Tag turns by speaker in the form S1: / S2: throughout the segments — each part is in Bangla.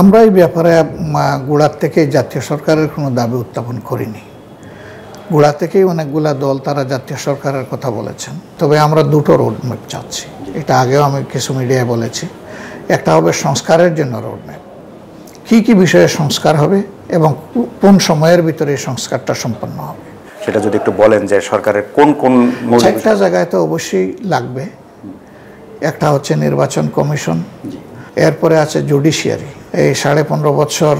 S1: আমরা এই ব্যাপারে গোড়ার থেকে জাতীয় সরকারের কোনো দাবি উত্থাপন করিনি। গোড়া থেকেই অনেকগুলা দল তারা জাতীয় সরকারের কথা বলেছেন, তবে আমরা দুটো রোডম্যাপ চাচ্ছি। এটা আগেও আমি কিছু মিডিয়ায় বলেছি। একটা হবে সংস্কারের জন্য রোডম্যাপ, কী কী বিষয়ে সংস্কার হবে এবং কোন সময়ের ভিতরে এই সংস্কারটা সম্পন্ন হবে
S2: সেটা যদি একটু বলেন যে সরকারের কোন কোন
S1: একটা জায়গায় তো অবশ্যই লাগবে। একটা হচ্ছে নির্বাচন কমিশন, এরপরে আছে জুডিশিয়ারি। এই 15.5 বছর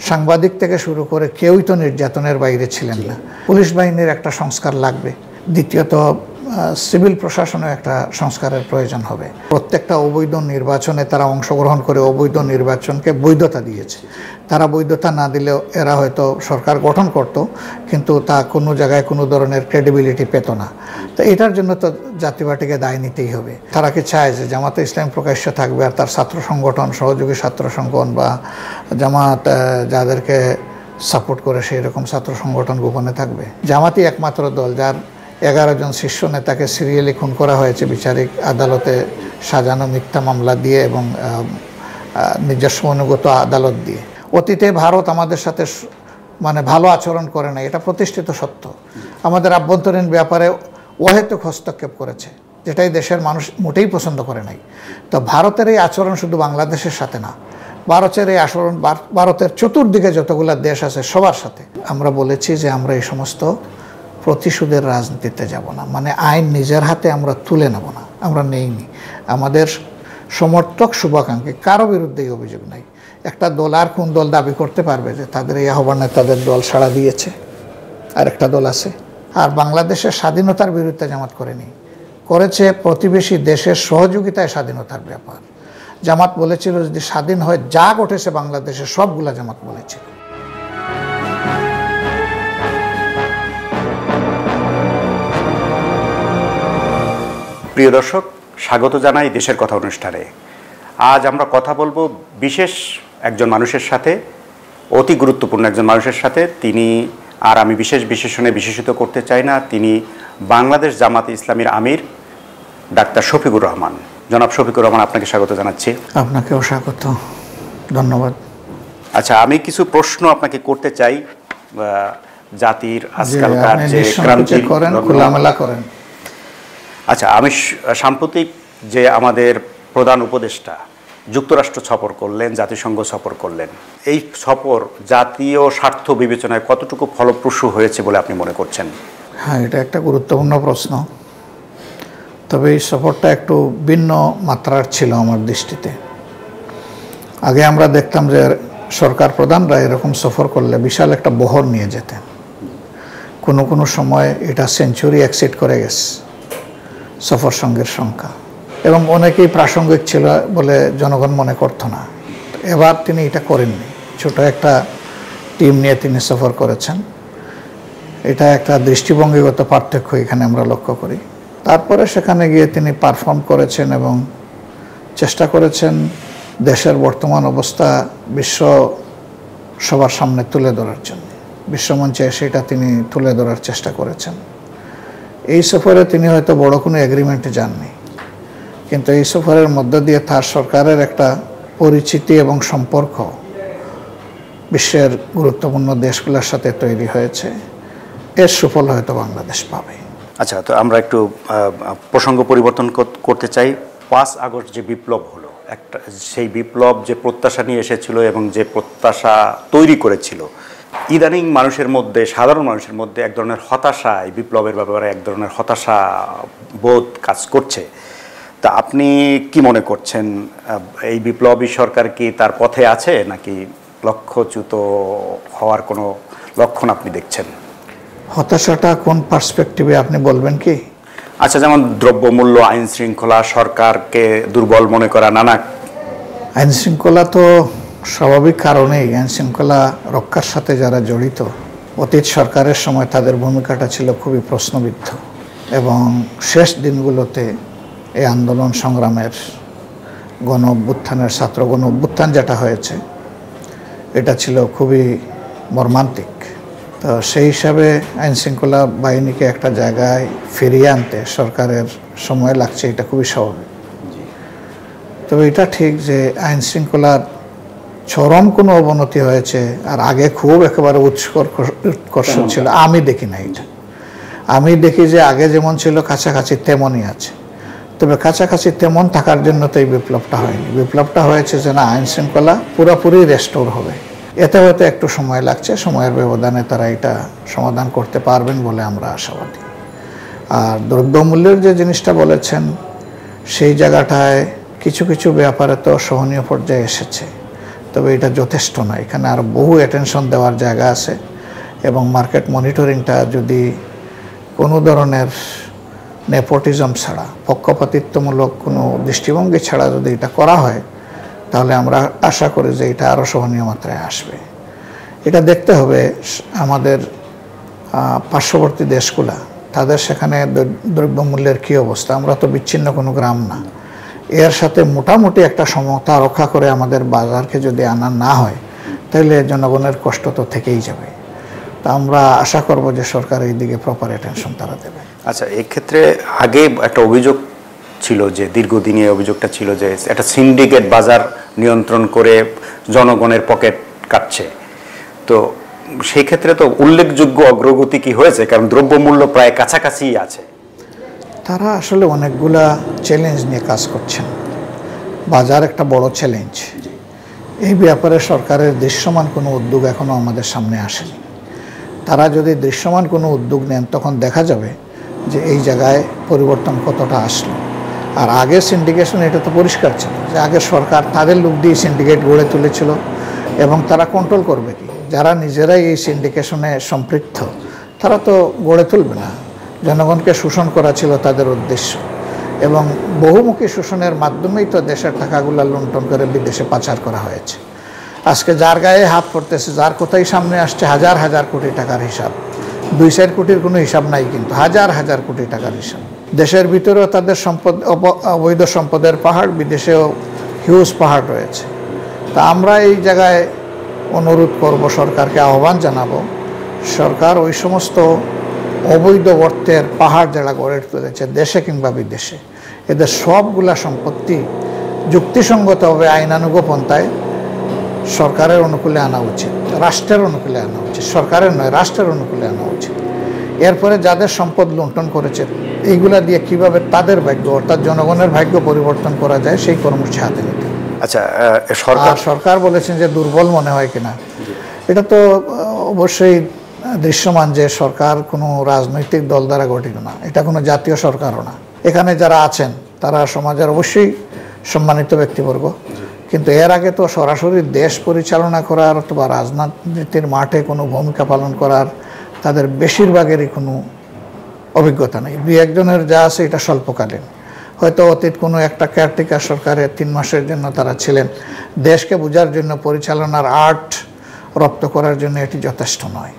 S1: সাংবাদিক থেকে শুরু করে কেউই তো নির্যাতনের বাইরে ছিলেন না। পুলিশ বাহিনীর একটা সংস্কার লাগবে। দ্বিতীয়ত সিভিল প্রশাসনে একটা সংস্কারের প্রয়োজন হবে। প্রত্যেকটা অবৈধ নির্বাচনে তারা অংশগ্রহণ করে অবৈধ নির্বাচনকে বৈধতা দিয়েছে। তারা বৈধতা না দিলেও এরা হয়তো সরকার গঠন করত, কিন্তু তা কোনো জায়গায় কোনো ধরনের ক্রেডিবিলিটি পেত না। তো এটার জন্য তো জাতীয় পার্টিকে দায় নিতেই হবে। তারা কি চায় যে জামাতে ইসলাম প্রকাশ্য থাকবে আর তার ছাত্র সংগঠন, সহযোগী ছাত্র সংগঠন বা জামাত যাদেরকে সাপোর্ট করে সেই রকম ছাত্র সংগঠন গোপনে থাকবে? জামাতই একমাত্র দল যার 11 জন শীর্ষ নেতাকে সিরিয়ালি খুন করা হয়েছে বিচারিক আদালতে সাজানো মিথ্যা মামলা দিয়ে এবং নিজস্ব অনুগত আদালত দিয়ে। অতীতে ভারত আমাদের সাথে ভালো আচরণ করে না, এটা প্রতিষ্ঠিত সত্য। আমাদের আভ্যন্তরীণ ব্যাপারে অহেতুক হস্তক্ষেপ করেছে, যেটাই দেশের মানুষ মোটেই পছন্দ করে নাই। তো ভারতের এই আচরণ শুধু বাংলাদেশের সাথে না, ভারতের এই আচরণ ভারতের চতুর্দিকে যতগুলো দেশ আছে সবার সাথে। আমরা বলেছি যে আমরা এই সমস্ত প্রতিশোধের রাজনীতিতে যাব না, আইন নিজের হাতে আমরা তুলে নেব না, আমরা নেইনি। আমাদের সমর্থক শুভাকাঙ্ক্ষী কারো বিরুদ্ধেই অভিযোগ নাই। একটা দল আর কোন দল দাবি করতে পারবে যে তাদের এই আহ্বানে তাদের দল সাড়া দিয়েছে? আর একটা দল আছে। আর বাংলাদেশের স্বাধীনতার বিরুদ্ধে জামাত করেনি, করেছে প্রতিবেশী দেশের সহযোগিতায় স্বাধীনতার ব্যাপার। জামাত বলেছিল যদি স্বাধীন হয় যা ঘটেছে বাংলাদেশে সবগুলা জামাত বলেছিল।
S2: প্রিয় দর্শক, স্বাগত জানাই দেশের কথা অনুষ্ঠানে। আজ আমরা কথা বলবো বিশেষ একজন মানুষের সাথে, অতি গুরুত্বপূর্ণ একজন মানুষের সাথে। তিনি আর আমি বিশেষ বিশেষণে বিশেষিত করতে চাই না, তিনি বাংলাদেশ জামাতে ইসলামীর আমির ডাক্তার শফিকুর রহমান। জনাব শফিকুর রহমান, আপনাকে স্বাগত জানাচ্ছি।
S1: আপনাকেও স্বাগত, ধন্যবাদ।
S2: আচ্ছা, আমি কিছু প্রশ্ন আপনাকে করতে চাই। জাতির আজকালকার যে ক্রান্তি
S1: করেন।
S2: আচ্ছা, আমি সাম্প্রতিক যে আমাদের প্রধান উপদেষ্টা যুক্তরাষ্ট্র সফর করলেন, জাতিসংঘ সফর করলেন, এই সফর জাতীয় স্বার্থ বিবেচনায় কতটুকু ফলপ্রসূ হয়েছে বলে আপনি মনে করছেন?
S1: হ্যাঁ, এটা একটা গুরুত্বপূর্ণ প্রশ্ন। তবে এই সফরটা একটু ভিন্ন মাত্রার ছিল আমার দৃষ্টিতে। আগে আমরা দেখতাম যে সরকার প্রধানরা এরকম সফর করলে বিশাল একটা বহর নিয়ে যেতেন। কোনো সময় এটা সেঞ্চুরি এক্সিড করে গেছে সফর সঙ্গের সংখ্যা, এবং অনেকেই প্রাসঙ্গিক ছিল বলে জনগণ মনে করতো না। এবার তিনি এটা করেননি, ছোট একটা টিম নিয়ে তিনি সফর করেছেন। এটা একটা দৃষ্টিভঙ্গিগত পার্থক্য এখানে আমরা লক্ষ্য করি। তারপরে সেখানে গিয়ে তিনি পারফর্ম করেছেন এবং চেষ্টা করেছেন দেশের বর্তমান অবস্থা বিশ্ব সবার সামনে তুলে ধরার জন্য। বিশ্বমঞ্চে সেটা তিনি তুলে ধরার চেষ্টা করেছেন। এই সফরে তিনি হয়তো বড় কোনো এগ্রিমেন্টে যাননি, কিন্তু এই সফরের মধ্য দিয়ে তার সরকারের একটা পরিচিতি এবং সম্পর্ক বিশ্বের গুরুত্বপূর্ণ দেশগুলোর সাথে তৈরি হয়েছে। এর সুফল হয়তো বাংলাদেশ পাবে।
S2: আচ্ছা, তো আমরা একটু প্রসঙ্গ পরিবর্তন করতে চাই। 5 আগস্ট যে বিপ্লব হলো, সেই বিপ্লব যে প্রত্যাশা নিয়ে এসেছিল এবং যে প্রত্যাশা তৈরি করেছিল, ইদানিং মানুষের মধ্যে, সাধারণ মানুষের মধ্যে এক ধরনের হতাশা, এই বিপ্লবের ব্যাপারে এক ধরনের হতাশা বোধ কাজ করছে। তা আপনি কি মনে করছেন, এই বিপ্লবী সরকার কি তার পথে আছে, নাকি লক্ষ্যচ্যুত হওয়ার কোনো লক্ষণ আপনি দেখছেন?
S1: হতাশাটা কোন পার্সপেক্টিভে আপনি বলবেন কি?
S2: আচ্ছা, যেমন দ্রব্যমূল্য, আইন শৃঙ্খলা, সরকারকে দুর্বল মনে করা, নানা।
S1: আইন শৃঙ্খলা তো স্বাভাবিক কারণেই, আইন শৃঙ্খলা রক্ষার সাথে যারা জড়িত, অতীত সরকারের সময় তাদের ভূমিকাটা ছিল খুবই প্রশ্নবিদ্ধ, এবং শেষ দিনগুলোতে এই আন্দোলন সংগ্রামের গণ অভ্যুত্থানের, ছাত্র গণ অভ্যুত্থান যেটা হয়েছে, এটা ছিল খুবই মর্মান্তিক। তো সেই হিসাবে আইন শৃঙ্খলা বাহিনীকে একটা জায়গায় ফিরিয়ে আনতে সরকারের সময় লাগছে, এটা খুবই স্বাভাবিক। তবে এটা ঠিক যে আইন শৃঙ্খলার চরম কোনো অবনতি হয়েছে আর আগে খুব একেবারে উৎকর্ষ ছিল আমি দেখি না। এটা আমি দেখি যে আগে যেমন ছিল কাছাকাছি তেমনই আছে। তবে কাছাকাছি তেমন থাকার জন্য তো এই বিপ্লবটা হয়নি। বিপ্লবটা হয়েছে যে না, আইন শৃঙ্খলা পুরোপুরি রেস্টোর হবে। এতে হয়তো একটু সময় লাগছে, সময়ের ব্যবধানে তারা এটা সমাধান করতে পারবেন বলে আমরা আশাবাদী। আর দ্রব্যমূল্যের যে জিনিসটা বলেছেন, সেই জায়গাটায় কিছু কিছু ব্যাপারে তো সহনীয় পর্যায়ে এসেছে, তবে এটা যথেষ্ট নয়। এখানে আরও বহু অ্যাটেনশন দেওয়ার জায়গা আছে এবং মার্কেট মনিটরিংটা যদি কোনো ধরনের নেপোটিজম ছাড়া, পক্ষপাতিত্বমূলক কোনো দৃষ্টিভঙ্গি ছাড়া যদি এটা করা হয়, তাহলে আমরা আশা করি যে এটা আরও সহনীয় মাত্রায় আসবে। এটা দেখতে হবে আমাদের পার্শ্ববর্তী দেশগুলা, তাদের সেখানে দ্রব্যমূল্যের কী অবস্থা। আমরা তো বিচ্ছিন্ন কোনো গ্রাম না। এর সাথে মোটামুটি একটা সমতা রক্ষা করে আমাদের বাজারকে যদি আনা না হয়, তাহলে জনগণের কষ্ট তো থেকেই যাবে। তা আমরা আশা করব যে সরকার এই দিকে প্রপার অ্যাটেনশন তারা দেবে।
S2: আচ্ছা, এক্ষেত্রে আগে একটা অভিযোগ ছিল যে দীর্ঘদিনের অভিযোগটা ছিল যে একটা সিন্ডিকেট বাজার নিয়ন্ত্রণ করে জনগণের পকেট কাটছে। তো সেই ক্ষেত্রে তো উল্লেখযোগ্য অগ্রগতি কি হয়েছে? কারণ দ্রব্যমূল্য প্রায় কাছাকাছি আছে।
S1: তারা আসলে অনেকগুলা চ্যালেঞ্জ নিয়ে কাজ করছেন। বাজার একটা বড় চ্যালেঞ্জ। এই ব্যাপারে সরকারের দৃশ্যমান কোনো উদ্যোগ এখনও আমাদের সামনে আসেনি। তারা যদি দৃশ্যমান কোনো উদ্যোগ নেন, তখন দেখা যাবে যে এই জায়গায় পরিবর্তন কতটা আসলো। আর আগের সিন্ডিকেশন এটা তো পরিষ্কার ছিল যে আগের সরকার তাদের লোক দিয়ে সিন্ডিকেট গড়ে তুলেছিল এবং তারা কন্ট্রোল করবে কি? যারা নিজেরাই এই সিন্ডিকেশনে সম্পৃক্ত, তারা তো গড়ে তুলবে না। জনগণকে শোষণ করা ছিল তাদের উদ্দেশ্য এবং বহুমুখী শোষণের মাধ্যমেই তো দেশের টাকাগুলো লুণ্ঠন করে বিদেশে পাচার করা হয়েছে। আজকে যার গায়ে হাত পড়তেছে, যার কোথায় সামনে আসছে হাজার হাজার কোটি টাকার হিসাব, 2-4 কোটির কোনো হিসাব নাই, কিন্তু হাজার হাজার কোটি টাকার হিসাব। দেশের ভিতরেও তাদের সম্পদ, অবৈধ সম্পদের পাহাড়, বিদেশেও হিউজ পাহাড় রয়েছে। তা আমরা এই জায়গায় অনুরোধ করব, সরকারকে আহ্বান জানাবো, সরকার ওই সমস্ত অবৈধ অর্থের পাহাড় যারা গড়ে তুলেছে দেশে কিংবা বিদেশে, এদের সবগুলা সম্পত্তি যুক্তিসঙ্গতভাবে আইনানুগ পন্থায় সরকারের অনুকূলে আনা উচিত, রাষ্ট্রের অনুকূলে আনা উচিত, সরকারের নয় রাষ্ট্রের অনুকূলে আনা উচিত। এরপরে যাদের সম্পদ লুণ্ঠন করেছে, এইগুলা দিয়ে কিভাবে তাদের ভাগ্য অর্থাৎ জনগণের ভাগ্য পরিবর্তন করা যায় সেই কর্মসূচি হাতে নিতে।
S2: আচ্ছা,
S1: সরকার বলেছেন যে দুর্বল মনে হয় কিনা, এটা তো অবশ্যই দৃশ্যমান যে সরকার কোনো রাজনৈতিক দল দ্বারা গঠিত না, এটা কোনো জাতীয় সরকারও না। এখানে যারা আছেন তারা সমাজের অবশ্যই সম্মানিত ব্যক্তিবর্গ, কিন্তু এর আগে তো সরাসরি দেশ পরিচালনা করার অথবা রাজনীতির মাঠে কোনো ভূমিকা পালন করার তাদের বেশিরভাগেরই কোনো অভিজ্ঞতা নেই। 2-1 যা আছে এটা স্বল্পকালীন। হয়তো অতীত কোনো একটা কেয়ারটেকার সরকারের 3 মাসের জন্য তারা ছিলেন। দেশকে বোঝার জন্য, পরিচালনার আর্ট রপ্ত করার জন্য এটি যথেষ্ট নয়।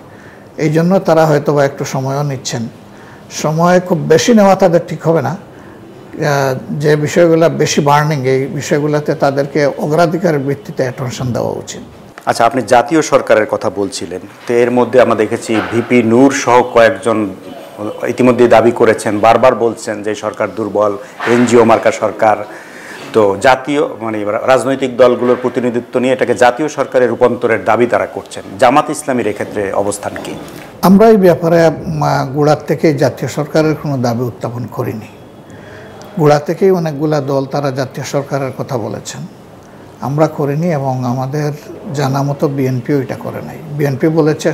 S1: এই জন্য তারা হয়তো বা একটু সময়ও নিচ্ছেন। সময় খুব বেশি নেওয়া তাদের ঠিক হবে না। যে বিষয়গুলো বেশি বার্নিং, এই বিষয়গুলোতে তাদেরকে অগ্রাধিকারের ভিত্তিতে অ্যাটেনশন দেওয়া উচিত।
S2: আচ্ছা, আপনি জাতীয় সরকারের কথা বলছিলেন, তো এর মধ্যে আমরা দেখেছি ভিপি নূর সহ কয়েকজন ইতিমধ্যে দাবি করেছেন, বারবার বলছেন যে সরকার দুর্বল, এনজিও মার্কা সরকার। তো জাতীয় রাজনৈতিক দলগুলোর প্রতিনিধিত্ব নিয়ে এটাকে জাতীয় সরকারের রূপান্তরের দাবি তারা করছেন। জামাত ইসলামীর এক্ষেত্রে অবস্থান কি?
S1: আমরা এই ব্যাপারে গোড়ার থেকেই জাতীয় সরকারের কোনো দাবি উত্থাপন করিনি। গোড়া থেকেই অনেকগুলা দল তারা জাতীয় সরকারের কথা বলেছেন, আমরা করিনি এবং আমাদের জানা মতো বিএনপিও এটা করে নাই। বিএনপি বলেছে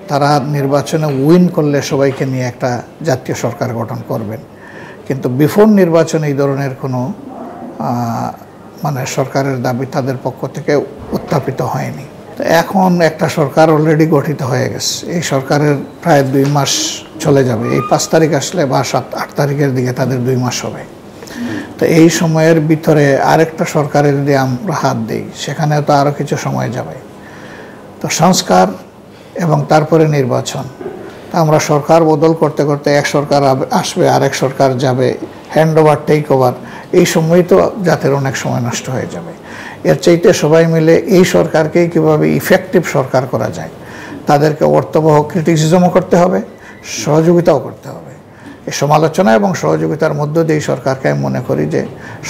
S1: তারা নির্বাচনে উইন করলে সবাইকে নিয়ে একটা জাতীয় সরকার গঠন করবেন, কিন্তু বিফোর নির্বাচনে এই ধরনের কোনো সরকারের দাবি তাদের পক্ষ থেকে উত্থাপিত হয়নি। তো এখন একটা সরকার অলরেডি গঠিত হয়ে গেছে। এই সরকারের প্রায় 2 মাস চলে যাবে। এই 5 তারিখ আসলে বা 7-8 তারিখের দিকে তাদের 2 মাস হবে। তো এই সময়ের ভিতরে আরেকটা সরকারের যদি আমরা হাত দিই, সেখানেও তো আরও কিছু সময় যাবে। তো সংস্কার এবং তারপরে নির্বাচন, তা আমরা সরকার বদল করতে করতে এক সরকার আসবে, আরেক সরকার যাবে, হ্যান্ড ওভার টেক ওভার, এই সময়ই তো জাতির অনেক সময় নষ্ট হয়ে যাবে। এর চাইতে সবাই মিলে এই সরকারকেই কীভাবে ইফেক্টিভ সরকার করা যায়, তাদেরকে অর্থবহ ক্রিটিসিজমও করতে হবে, সহযোগিতাও করতে হবে। এই সমালোচনা এবং সহযোগিতার মধ্য দিয়ে সরকারকে আমি মনে করি যে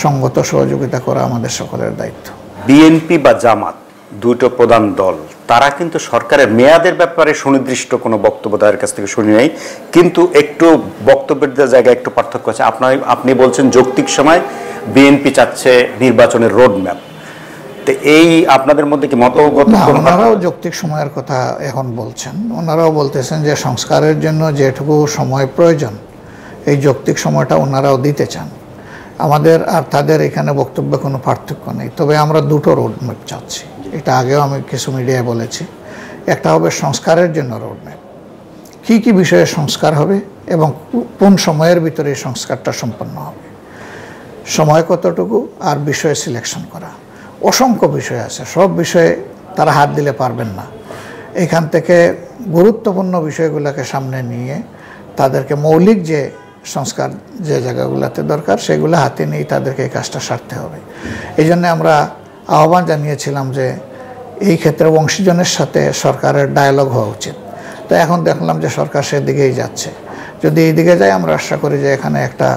S1: সঙ্গত সহযোগিতা করা আমাদের সকলের দায়িত্ব।
S2: বিএনপি বা জামাত দুটো প্রধান দল তারা কিন্তু সরকারের মেয়াদের ব্যাপারে সুনির্দিষ্ট কোনো বক্তব্য তাদের কাছ থেকে শুনি নাই, কিন্তু একটু বক্তব্যের জায়গায় একটু পার্থক্য আছে। আপনি বলছেন যৌক্তিক সময়, বিএনপি চাচ্ছে নির্বাচনের রোড ম্যাপ। তো এই আপনাদের মধ্যে কি মতগত?
S1: ওনারাও যৌক্তিক সময়ের কথা এখন বলছেন, ওনারাও বলতেছেন যে সংস্কারের জন্য যেটুকু সময় প্রয়োজন এই যৌক্তিক সময়টা ওনারাও দিতে চান। আমাদের আর তাদের এখানে বক্তব্যে কোনো পার্থক্য নেই, তবে আমরা দুটো রোডম্যাপ চাচ্ছি। এটা আগেও আমি কিছু মিডিয়ায় বলেছি। একটা হবে সংস্কারের জন্য রোডম্যাপ, কী কী বিষয়ে সংস্কার হবে এবং কোন সময়ের ভিতরে এই সংস্কারটা সম্পন্ন হবে, সময় কতটুকু, আর বিষয়ে সিলেকশন করা। অসংখ্য বিষয় আছে, সব বিষয়ে তারা হাত দিলে পারবেন না। এখান থেকে গুরুত্বপূর্ণ বিষয়গুলোকে সামনে নিয়ে তাদেরকে মৌলিক যে সংস্কার যে জায়গাগুলোতে দরকার সেগুলো হাতে নিয়ে তাদেরকে এই কাজটা সারতে হবে। এই জন্য আমরা আহ্বান জানিয়েছিলাম যে এই ক্ষেত্রে অংশীজনের সাথে সরকারের ডায়ালগ হওয়া উচিত। তো এখন দেখলাম যে সরকার সেদিকেই যাচ্ছে। যদি এই দিকে যায় আমরা আশা করি যে এখানে একটা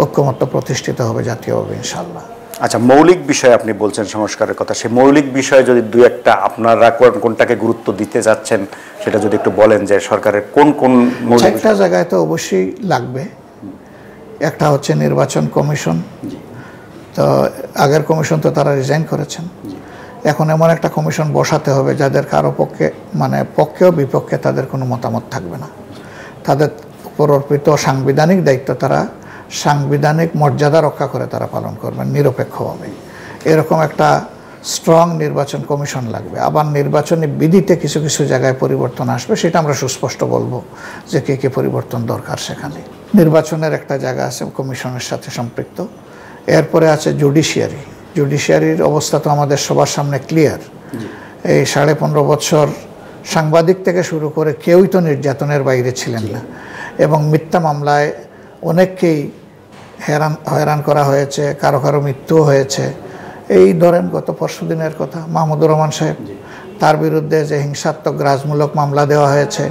S1: ঐক্যমত্য প্রতিষ্ঠিত হবে জাতীয়ভাবে ইনশাআল্লাহ।
S2: আচ্ছা, মৌলিক বিষয় আপনি বলছেন সংস্কারের কথা, সেই মৌলিক বিষয়ে যদি দুই একটা আপনারা কোনটাকে গুরুত্ব দিতে যাচ্ছেন সেটা যদি একটু বলেন, যে সরকারের কোন কোন মৌলিক
S1: একটা জায়গায় তো অবশ্যই লাগবে। একটা হচ্ছে নির্বাচন কমিশন। তো আগের কমিশন তো তারা রিজাইন করেছেন, এখন এমন একটা কমিশন বসাতে হবে যাদের কারো পক্ষে মানে পক্ষেও বিপক্ষে তাদের কোনো মতামত থাকবে না। তাদের উপর অর্পিত সাংবিধানিক দায়িত্ব তারা সাংবিধানিক মর্যাদা রক্ষা করে তারা পালন করবেন নিরপেক্ষভাবে। এরকম একটা স্ট্রং নির্বাচন কমিশন লাগবে। আবার নির্বাচনী বিধিতে কিছু কিছু জায়গায় পরিবর্তন আসবে, সেটা আমরা সুস্পষ্ট বলবো যে কী কী পরিবর্তন দরকার সেখানে। নির্বাচনের একটা জায়গা আছে কমিশনের সাথে সম্পৃক্ত। এরপরে আছে জুডিশিয়ারি। জুডিশিয়ারির অবস্থা তো আমাদের সবার সামনে ক্লিয়ার। এই 15.5 বছর সাংবাদিক থেকে শুরু করে কেউই তো নির্যাতনের বাইরে ছিলেন না, এবং মিথ্যা মামলায় অনেককেই হয়রান করা হয়েছে, কারো কারো মৃত্যুও হয়েছে। এই ধরেন গত পরশুদিনের কথা, মাহমুদুর রহমান সাহেব, তার বিরুদ্ধে যে হিংসাত্মক গ্রাজমূলক মামলা দেওয়া হয়েছে,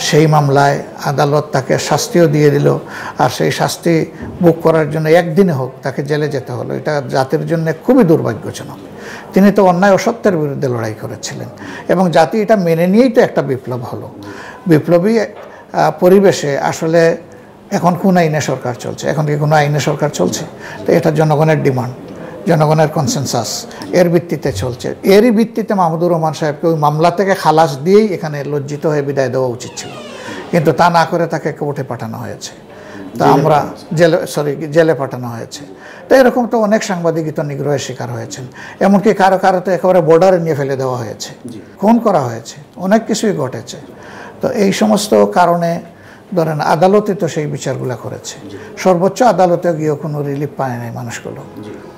S1: সেই মামলায় আদালত তাকে শাস্তিও দিয়ে দিল, আর সেই শাস্তি ভোগ করার জন্য একদিনে হোক তাকে জেলে যেতে হলো। এটা জাতির জন্য খুবই দুর্ভাগ্যজনক। তিনি তো অন্যায় অসত্যের বিরুদ্ধে লড়াই করেছিলেন, এবং জাতি এটা মেনে নিয়েই তো একটা বিপ্লব হলো। বিপ্লবী পরিবেশে আসলে এখন কোন আইনে সরকার চলছে? এখন কি কোনো আইনে সরকার চলছে? তো এটা জনগণের ডিমান্ড, জনগণের কনসেনসাস, এর ভিত্তিতে চলছে। এরই ভিত্তিতে মাহমুদুর রহমান সাহেবকে ওই মামলা থেকে খালাস দিয়েই এখানে লজ্জিত হয়ে বিদায় দেওয়া উচিত ছিল, কিন্তু তা না করে তাকে কোর্টে পাঠানো হয়েছে। তা আমরা জেলে পাঠানো হয়েছে। তো এরকম তো অনেক সাংবাদিকই তো নিগ্রহের শিকার হয়েছেন, এমনকি কারো কারো তো একেবারে বর্ডারে নিয়ে ফেলে দেওয়া হয়েছে, খুন করা হয়েছে, অনেক কিছুই ঘটেছে। তো এই সমস্ত কারণে ধরেন আদালতে তো সেই বিচারগুলো করেছে, সর্বোচ্চ আদালতে গিয়েও কোনো রিলিফ পায় নাই মানুষগুলো,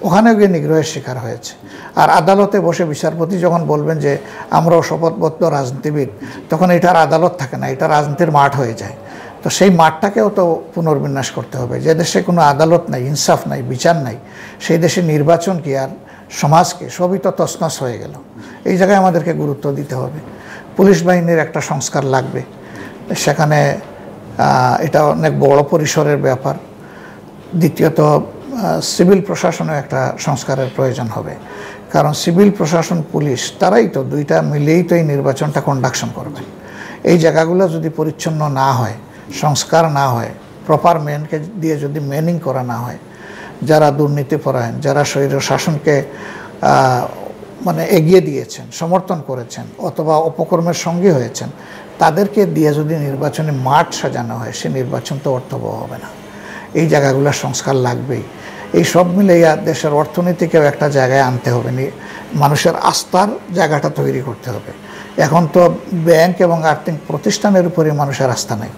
S1: ওখানেও গিয়ে নিগ্রহের শিকার হয়েছে। আর আদালতে বসে বিচারপতি যখন বলবেন যে আমরাও শপথবদ্ধ রাজনীতিবিদ, তখন এটার আদালত থাকে না, এটা রাজনীতির মাঠ হয়ে যায়। তো সেই মাঠটাকেও তো পুনর্বিন্যাস করতে হবে। যে দেশে কোনো আদালত নাই, ইনসাফ নাই, বিচার নাই, সেই দেশে নির্বাচন কি আর সমাজকে সবই তো তছনছ হয়ে গেল। এই জায়গায় আমাদেরকে গুরুত্ব দিতে হবে। পুলিশ বাহিনীর একটা সংস্কার লাগবে, সেখানে এটা অনেক বড় পরিসরের ব্যাপার। দ্বিতীয়ত সিভিল প্রশাসনে একটা সংস্কারের প্রয়োজন হবে, কারণ সিভিল প্রশাসন পুলিশ তারাই তো দুইটা মিলেই তো এই নির্বাচনটা কন্ডাকশন করবেন। এই জায়গাগুলো যদি পরিচ্ছন্ন না হয়, সংস্কার না হয়, প্রপার ম্যানকে দিয়ে যদি ম্যানিং করা না হয়, যারা দুর্নীতিপরায়ণ, যারা স্বৈর শাসনকে মানে এগিয়ে দিয়েছেন, সমর্থন করেছেন, অথবা অপকর্মের সঙ্গী হয়েছেন, তাদেরকে দিয়ে যদি নির্বাচনে মাঠ সাজানো হয়, সে নির্বাচন তো অর্থবহ হবে না। এই জায়গাগুলোর সংস্কার লাগবেই। এই সব মিলেই দেশের অর্থনীতিকেও একটা জায়গায় আনতে হবে, মানুষের আস্থার জায়গাটা তৈরি করতে হবে। এখন তো ব্যাংক এবং আর্থিক প্রতিষ্ঠানের উপরে মানুষের আস্থা নেই।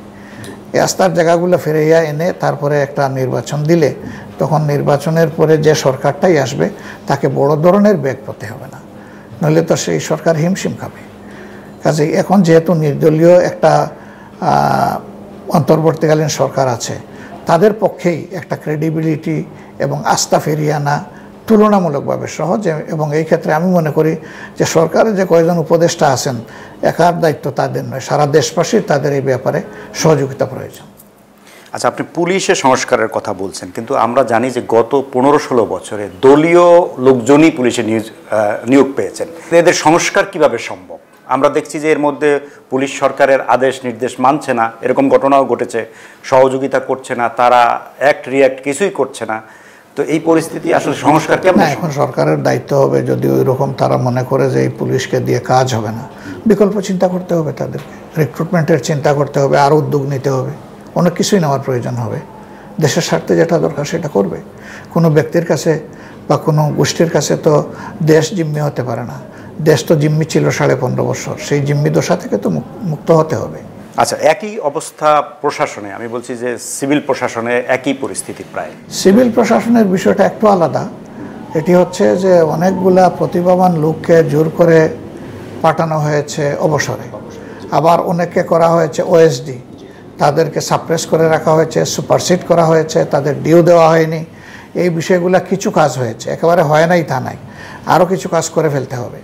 S1: এই আস্থার জায়গাগুলো ফিরিয়ে এনে তারপরে একটা নির্বাচন দিলে তখন নির্বাচনের পরে যে সরকারটাই আসবে তাকে বড় ধরনের ব্যাগ পেতে হবে না, নইলে তো সেই সরকার হিমশিম খাবে। কাজেই এখন যেহেতু নির্দলীয় একটা অন্তর্বর্তীকালীন সরকার আছে, তাদের পক্ষেই একটা ক্রেডিবিলিটি এবং আস্থা ফিরিয়ে আনা তুলনামূলকভাবে সহজ। এবং এই ক্ষেত্রে আমি মনে করি যে সরকারের যে কয়েকজন উপদেষ্টা আছেন, একার দায়িত্ব তাদের নয়, সারা দেশবাসীর তাদের এই ব্যাপারে সহযোগিতা প্রয়োজন।
S2: আচ্ছা, আপনি পুলিশের সংস্কারের কথা বলছেন, কিন্তু আমরা জানি যে গত 15-16 বছরে দলীয় লোকজনই পুলিশে নিয়োগ পেয়েছেন। এদের সংস্কার কিভাবে সম্ভব? আমরা দেখছি যে এর মধ্যে পুলিশ সরকারের আদেশ নির্দেশ মানছে না, এরকম ঘটনাও ঘটেছে, সহযোগিতা করছে না, তারা অ্যাক্ট রিঅ্যাক্ট কিছুই করছে না। তো এই পরিস্থিতি আসলে সংস্কার কেমন?
S1: এখন সরকারের দায়িত্ব হবে, যদি ওই রকম তারা মনে করে যে এই পুলিশকে দিয়ে কাজ হবে না, বিকল্প চিন্তা করতে হবে, তাদেরকে রিক্রুটমেন্টের চিন্তা করতে হবে, আরও উদ্যোগ নিতে হবে, অনেক কিছুই নেওয়ার প্রয়োজন হবে। দেশের স্বার্থে যেটা দরকার সেটা করবে। কোনো ব্যক্তির কাছে বা কোনো গোষ্ঠীর কাছে তো দেশ জিম্মি হতে পারে না। দেশ তো জিম্মি ছিল 15.5 বছর, সেই জিম্মি দশা থেকে তো মুক্ত হতে হবে।
S2: আচ্ছা, একই অবস্থা প্রশাসনে, আমি বলছি যে সিভিল প্রশাসনে একই পরিস্থিতি প্রায়।
S1: সিভিল প্রশাসনের বিষয়টা একটু আলাদা। এটি হচ্ছে যে অনেকগুলা প্রতিভাবান লোককে জোর করে পাঠানো হয়েছে অবসরে, আবার অনেককে করা হয়েছে ওএসডি, তাদেরকে সাপ্রেস করে রাখা হয়েছে, সুপারসিড করা হয়েছে, তাদের ডিউ দেওয়া হয়নি। এই বিষয়গুলো কিছু কাজ হয়েছে, একেবারে হয় নাই তা নাই, আরও কিছু কাজ করে ফেলতে হবে।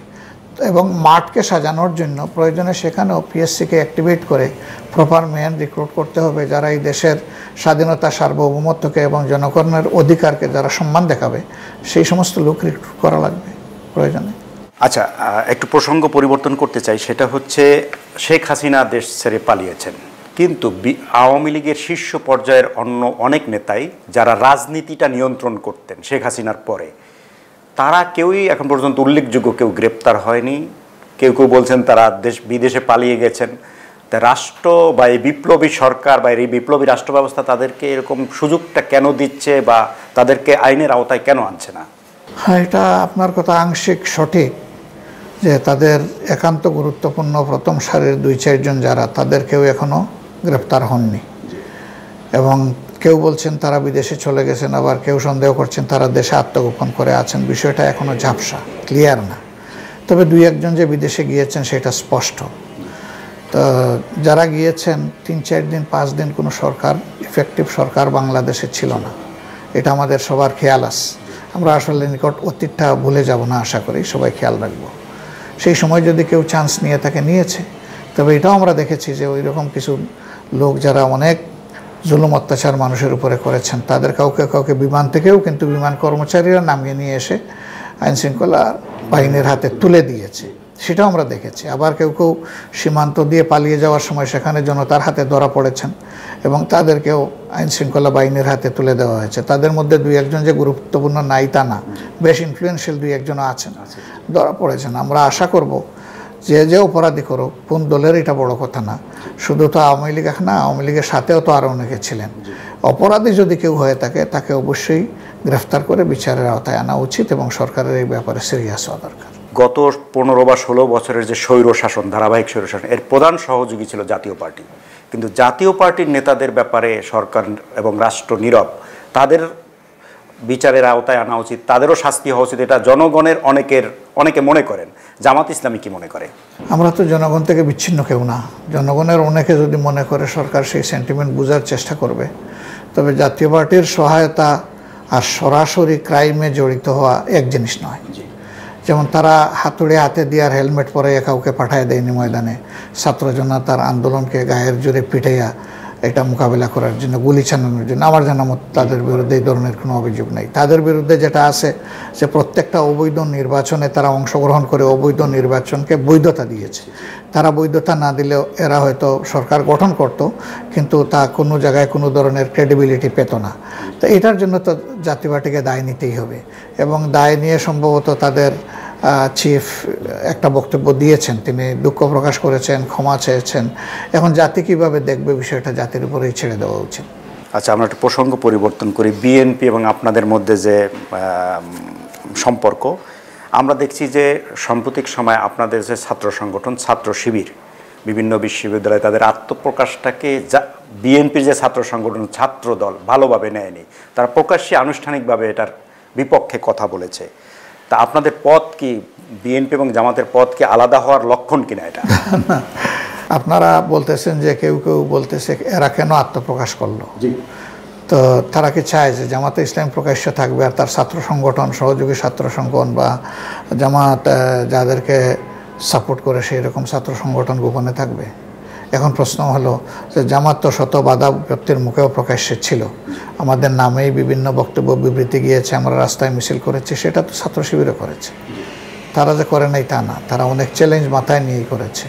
S1: এবং মাঠকে সাজানোর জন্য প্রয়োজনে সেখানেও পিএসসিকে অ্যাক্টিভেট করে প্রপার ম্যান রিক্রুট করতে হবে, যারা এই দেশের স্বাধীনতা, সার্বভৌমত্বকে এবং জনগণের অধিকারকে যারা সম্মান দেখাবে, সেই সমস্ত লোক রিক্রুট করা লাগবে প্রয়োজনে।
S2: আচ্ছা, একটু প্রসঙ্গ পরিবর্তন করতে চাই, সেটা হচ্ছে শেখ হাসিনা দেশ ছেড়ে পালিয়েছেন, কিন্তু আওয়ামী লীগের শীর্ষ পর্যায়ের অন্য অনেক নেতাই যারা রাজনীতিটা নিয়ন্ত্রণ করতেন শেখ হাসিনার পরে, তারা কেউই এখন পর্যন্ত উল্লেখযোগ্য কেউ গ্রেপ্তার হয়নি। কেউ কেউ বলছেন তারা বিদেশে পালিয়ে গেছেন। তা রাষ্ট্র বা এই বিপ্লবী সরকার বা এই বিপ্লবী রাষ্ট্র ব্যবস্থা তাদেরকে এরকম সুযোগটা কেন দিচ্ছে বা তাদেরকে আইনের আওতায় কেন আনছে না?
S1: হ্যাঁ, এটা আপনার কথা আংশিক সঠিক, যে তাদের একান্ত গুরুত্বপূর্ণ প্রথম সারির 2-4 জন যারা, তাদের কেউ এখনও গ্রেপ্তার হননি। এবং কেউ বলছেন তারা বিদেশে চলে গেছেন, আবার কেউ সন্দেহ করছেন তারা দেশে আত্মগোপন করে আছেন। বিষয়টা এখনও ঝাপসা, ক্লিয়ার না। তবে 2-1 জন যে বিদেশে গিয়েছেন সেটা স্পষ্ট। তো যারা গিয়েছেন 3-4 দিন 5 দিন কোনো সরকার, ইফেক্টিভ সরকার বাংলাদেশে ছিল না, এটা আমাদের সবার খেয়াল আছে। আমরা আসলে নিকট অতীতটা ভুলে যাব না, আশা করি সবাই খেয়াল রাখব। সেই সময় যদি কেউ চান্স নিয়ে তাকে নিয়েছে, তবে এটাও আমরা দেখেছি যে ওই রকম কিছু লোক যারা অনেক জুলুম অত্যাচার মানুষের উপরে করেছেন, তাদের কাউকে কাউকে বিমান থেকেও কিন্তু বিমান কর্মচারীরা নামিয়ে নিয়ে এসে আইনশৃঙ্খলা বাহিনীর হাতে তুলে দিয়েছে, সেটাও আমরা দেখেছি। আবার কেউ কেউ সীমান্ত দিয়ে পালিয়ে যাওয়ার সময় সেখানে জনতার হাতে ধরা পড়েছেন এবং তাদেরকেও আইনশৃঙ্খলা বাহিনীর হাতে তুলে দেওয়া হয়েছে। তাদের মধ্যে 2-1 জন যে গুরুত্বপূর্ণ নাই তা না, বেশ ইনফ্লুয়েন্সিয়াল 2-1 জন আছেন, ধরা পড়েছেন। আমরা আশা করব যে অপরাধী করুক, কোন দলের এটা বড় কথা না, শুধু তো আওয়ামী লীগ না, আওয়ামী লীগের সাথেও তো আরও অনেকে ছিলেন। অপরাধী যদি কেউ হয়ে থাকে তাকে অবশ্যই গ্রেফতার করে বিচারের আওতায় আনা উচিত এবং সরকারের এই ব্যাপারে সিরিয়াস হওয়া দরকার।
S2: গত 15 বা 16 বছরের যে স্বৈর শাসন, ধারাবাহিক স্বৈর শাসন, এর প্রধান সহযোগী ছিল জাতীয় পার্টি, কিন্তু জাতীয় পার্টির নেতাদের ব্যাপারে সরকার এবং রাষ্ট্র নীরব। তাদের বিচারের আওতায় আনা উচিত, তাদেরও শাস্তি হওয়া উচিত, এটা জনগণের অনেকে মনে করেন। জামাত ইসলামী কি মনে করে?
S1: আমরা তো জনগণ থেকে বিচ্ছিন্ন কেউ না। জনগণের অনেকে যদি মনে করে, সরকার সেই সেন্টিমেন্ট বোঝার চেষ্টা করবে। তবে জাতীয় পার্টির সহায়তা আর সরাসরি ক্রাইমে জড়িত হওয়া এক জিনিস নয়। যেমন তারা হাতুড়ে হাতে দিয়ে আর হেলমেট পরে কাউকে পাঠায় দেয়নি ময়দানে, ছাত্র জনতার আন্দোলনকে গায়ের জোরে পিটাইয়া এটা মোকাবেলা করার জন্য, গুলি চালানোর জন্য। আমার জানা মতো তাদের বিরুদ্ধে এই ধরনের কোনো অভিযোগ নেই। তাদের বিরুদ্ধে যেটা আছে যে প্রত্যেকটা অবৈধ নির্বাচনে তারা অংশগ্রহণ করে অবৈধ নির্বাচনকে বৈধতা দিয়েছে। তারা বৈধতা না দিলেও এরা হয়তো সরকার গঠন করত, কিন্তু তা কোনো জায়গায় কোনো ধরনের ক্রেডিবিলিটি পেত না। তো এটার জন্য তো জাতীয় পার্টিকে দায় নিতেই হবে এবং দায় নিয়ে সম্ভবত তাদের চিফ একটা বক্তব্য দিয়েছেন, তিনি দুঃখ প্রকাশ করেছেন, ক্ষমা চেয়েছেন। এখন জাতি কীভাবে দেখবে বিষয়টা জাতির উপরেই ছেড়ে দেওয়া উচিত।
S2: আচ্ছা, আমরা একটা প্রসঙ্গ পরিবর্তন করি। বিএনপি এবং আপনাদের মধ্যে যে সম্পর্ক, আমরা দেখছি যে সাম্প্রতিক সময় আপনাদের যে ছাত্র সংগঠন ছাত্র শিবির বিভিন্ন বিশ্ববিদ্যালয়ে তাদের আত্মপ্রকাশটাকে বিএনপির যে ছাত্র সংগঠন ছাত্র দল ভালোভাবে নেয়নি, তারা প্রকাশ্যে আনুষ্ঠানিকভাবে এটার বিপক্ষে কথা বলেছে। তা আপনাদের পথ কি, বিএনপি এবং জামাতের পথ কি আলাদা হওয়ার লক্ষণ কিনা এটা?
S1: আপনারা বলতেছেন যে কেউ কেউ বলতেছে এরা কেন আত্মপ্রকাশ করলো। তো তারা কি চায় যে জামাতে ইসলাম প্রকাশ্য থাকবে আর তার ছাত্র সংগঠন, সহযোগী ছাত্র সংগঠন বা জামাত যাদেরকে সাপোর্ট করে সেই রকম ছাত্র সংগঠন গোপনে থাকবে? এখন প্রশ্ন হলো যে জামাত তো শত বাধা বিপত্তির মুখেও প্রকাশ্যে ছিল, আমাদের নামেই বিভিন্ন বক্তব্য বিবৃতি গিয়েছে, আমরা রাস্তায় মিছিল করেছি, সেটা তো ছাত্র শিবিরও করেছে। তারা যে করে নাই তা না, তারা অনেক চ্যালেঞ্জ মাথায় নিয়েই করেছে।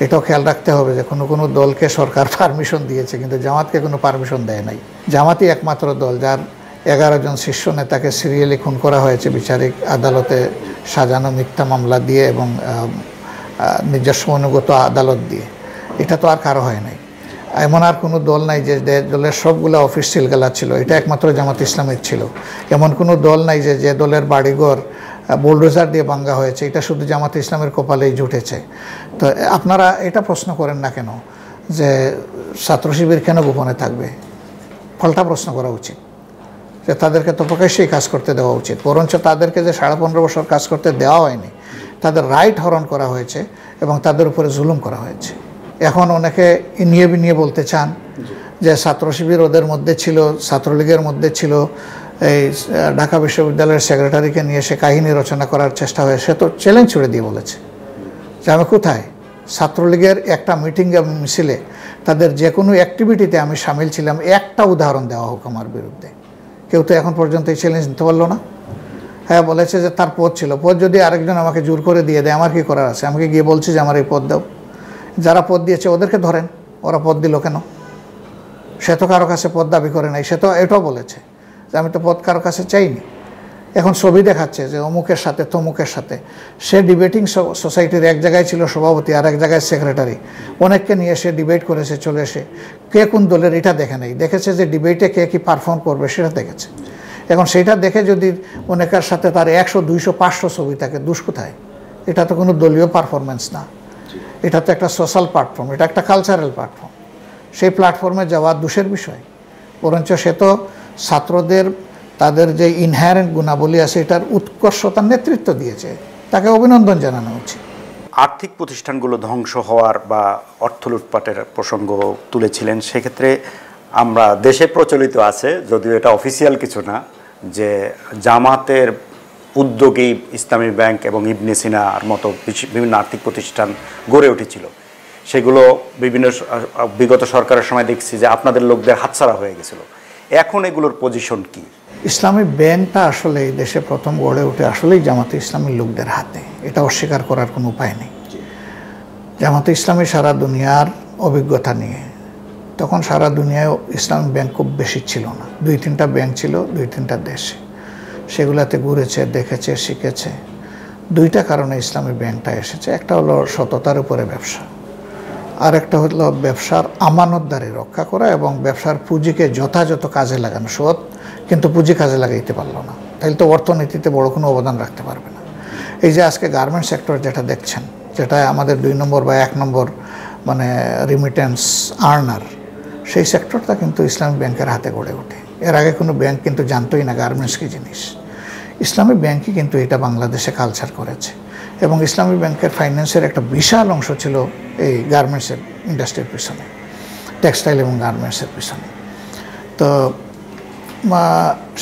S1: এটাও খেয়াল রাখতে হবে যে কোনো দলকে সরকার পারমিশন দিয়েছে, কিন্তু জামাতকে কোনো পারমিশন দেয় নাই। জামাতই একমাত্র দল যার 11 জন শীর্ষ নেতাকে সিরিয়ালি খুন করা হয়েছে বিচারিক আদালতে সাজানো মিথ্যা মামলা দিয়ে এবং নিজস্ব অনুগত আদালত দিয়ে। এটা তো আর কারো হয় নাই। এমন আর কোনো দল নাই যে দলের সবগুলো অফিস সিলগালা ছিল, এটা একমাত্র জামাত ইসলামের ছিল। এমন কোনো দল নাই যে দলের বাড়িঘর বুলডোজার দিয়ে ভাঙ্গা হয়েছে, এটা শুধু জামাত ইসলামের কপালেই জুটেছে। তো আপনারা এটা প্রশ্ন করেন না কেন যে ছাত্র শিবির কেন গোপনে থাকবে? ফলটা প্রশ্ন করা উচিত যে তাদেরকে তো প্রকাশ্যেই কাজ করতে দেওয়া উচিত। বরঞ্চ তাদেরকে যে 15.5 বছর কাজ করতে দেওয়া হয়নি, তাদের রাইট হরণ করা হয়েছে এবং তাদের উপরে জুলুম করা হয়েছে। এখন অনেকে নিয়ে বলতে চান যে ছাত্র শিবির ওদের মধ্যে ছিল, ছাত্রলীগের মধ্যে ছিল, এই ঢাকা বিশ্ববিদ্যালয়ের সেক্রেটারিকে নিয়ে সে কাহিনী রচনা করার চেষ্টা হয়। সে তো চ্যালেঞ্জ ছুড়ে দিয়ে বলেছে যে আমি কোথায় ছাত্রলীগের একটা মিটিং মিছিলে তাদের যে কোনো অ্যাক্টিভিটিতে আমি সামিল ছিলাম, একটা উদাহরণ দেওয়া হোক আমার বিরুদ্ধে। কেউ তো এখন পর্যন্ত এই চ্যালেঞ্জ নিতে পারলো না। হ্যাঁ, বলেছে যে তার পদ ছিল, পদ যদি আরেকজন আমাকে জোর করে দিয়ে দেয় আমার কি করার আছে? আমাকে গিয়ে বলছি যে আমার এই পদ দাও। যারা পদ দিয়েছে ওদেরকে ধরেন, ওরা পদ দিল কেন? সে তো কারো কাছে পদ দাবি করে নাই, সে তো এটাও বলেছে যে আমি তো পদ কারো কাছে চাইনি। এখন ছবি দেখাচ্ছে যে অমুকের সাথে তমুকের সাথে। সে ডিবেটিং সোসাইটির এক জায়গায় ছিল সভাপতি, আর এক জায়গায় সেক্রেটারি। অনেককে নিয়ে সে ডিবেট করেছে, চলে এসে কে কোন দলের এটা দেখে নেই, দেখেছে যে ডিবেটে কে কি পারফর্ম করবে সেটা দেখেছে। এখন সেটা দেখে যদি অনেকের সাথে তার 100, 200, 500 ছবি থাকে, দুষ কোথায়? এটা তো কোনো দলীয় পারফরমেন্স না, এটা তো একটা সোশ্যাল প্ল্যাটফর্ম, এটা একটা কালচারাল প্ল্যাটফর্ম। সেই প্ল্যাটফর্মে যাওয়া দোষের বিষয়। বরঞ্চ সে তো ছাত্রদের তাদের যে ইনহারেন্ট গুণাবলী আছে এটার উৎকর্ষতার নেতৃত্ব দিয়েছে, তাকে অভিনন্দন জানানো উচিত।
S2: আর্থিক প্রতিষ্ঠানগুলো ধ্বংস হওয়ার বা অর্থ লুটপাটের প্রসঙ্গ তুলেছিলেন। সেক্ষেত্রে আমরা দেশে প্রচলিত আছে, যদিও এটা অফিসিয়াল কিছু না, যে জামাতের উদ্যোগেই ইসলামী ব্যাংক এবং ইবনে সিনার মতো বিভিন্ন আর্থিক প্রতিষ্ঠান গড়ে উঠেছিল। সেগুলো বিগত সরকারের সময় দেখছি যে আপনাদের লোকদের হাতছাড়া হয়ে গেছিল। এখন এগুলোর পজিশন কি?
S1: ইসলামী ব্যাংকটা আসলে এই দেশে প্রথম গড়ে ওঠে আসলেই জামাতে ইসলামীর লোকদের হাতে, এটা অস্বীকার করার কোনো উপায় নেই। জামাতে ইসলামী সারা দুনিয়ার অভিজ্ঞতা নিয়ে, তখন সারা দুনিয়ায় ইসলামী ব্যাংক খুব বেশি ছিল না, 2-3টা ব্যাংক ছিল 2-3টা দেশে। সেগুলাতে ঘুরেছে, দেখেছে, শিখেছে। 2টা কারণে ইসলামী ব্যাংকটা এসেছে। একটা হলো সততার উপরে ব্যবসা, আর একটা হলো ব্যবসার আমানতদারি রক্ষা করা এবং ব্যবসার পুঁজিকে যথাযথ কাজে লাগানো। সৎ কিন্তু পুঁজি কাজে লাগাইতে পারলো না, তাহলে তো অর্থনীতিতে বড় কোনো অবদান রাখতে পারবে না। এই যে আজকে গার্মেন্টস সেক্টর যেটা দেখছেন, যেটা আমাদের 2 নম্বর বা 1 নম্বর মানে রিমিটেন্স আর্নার, সেই সেক্টরটা কিন্তু ইসলামী ব্যাংকের হাতে গড়ে ওঠে। এর আগে কোনো ব্যাংক কিন্তু জানতোই না গার্মেন্টস কী জিনিস। ইসলামী ব্যাংকই কিন্তু এটা বাংলাদেশে কালচার করেছে এবং ইসলামী ব্যাংকের ফাইন্যান্সের একটা বিশাল অংশ ছিল এই গার্মেন্টসের ইন্ডাস্ট্রির পিছনে, টেক্সটাইল এবং গার্মেন্টসের পিছনে। তো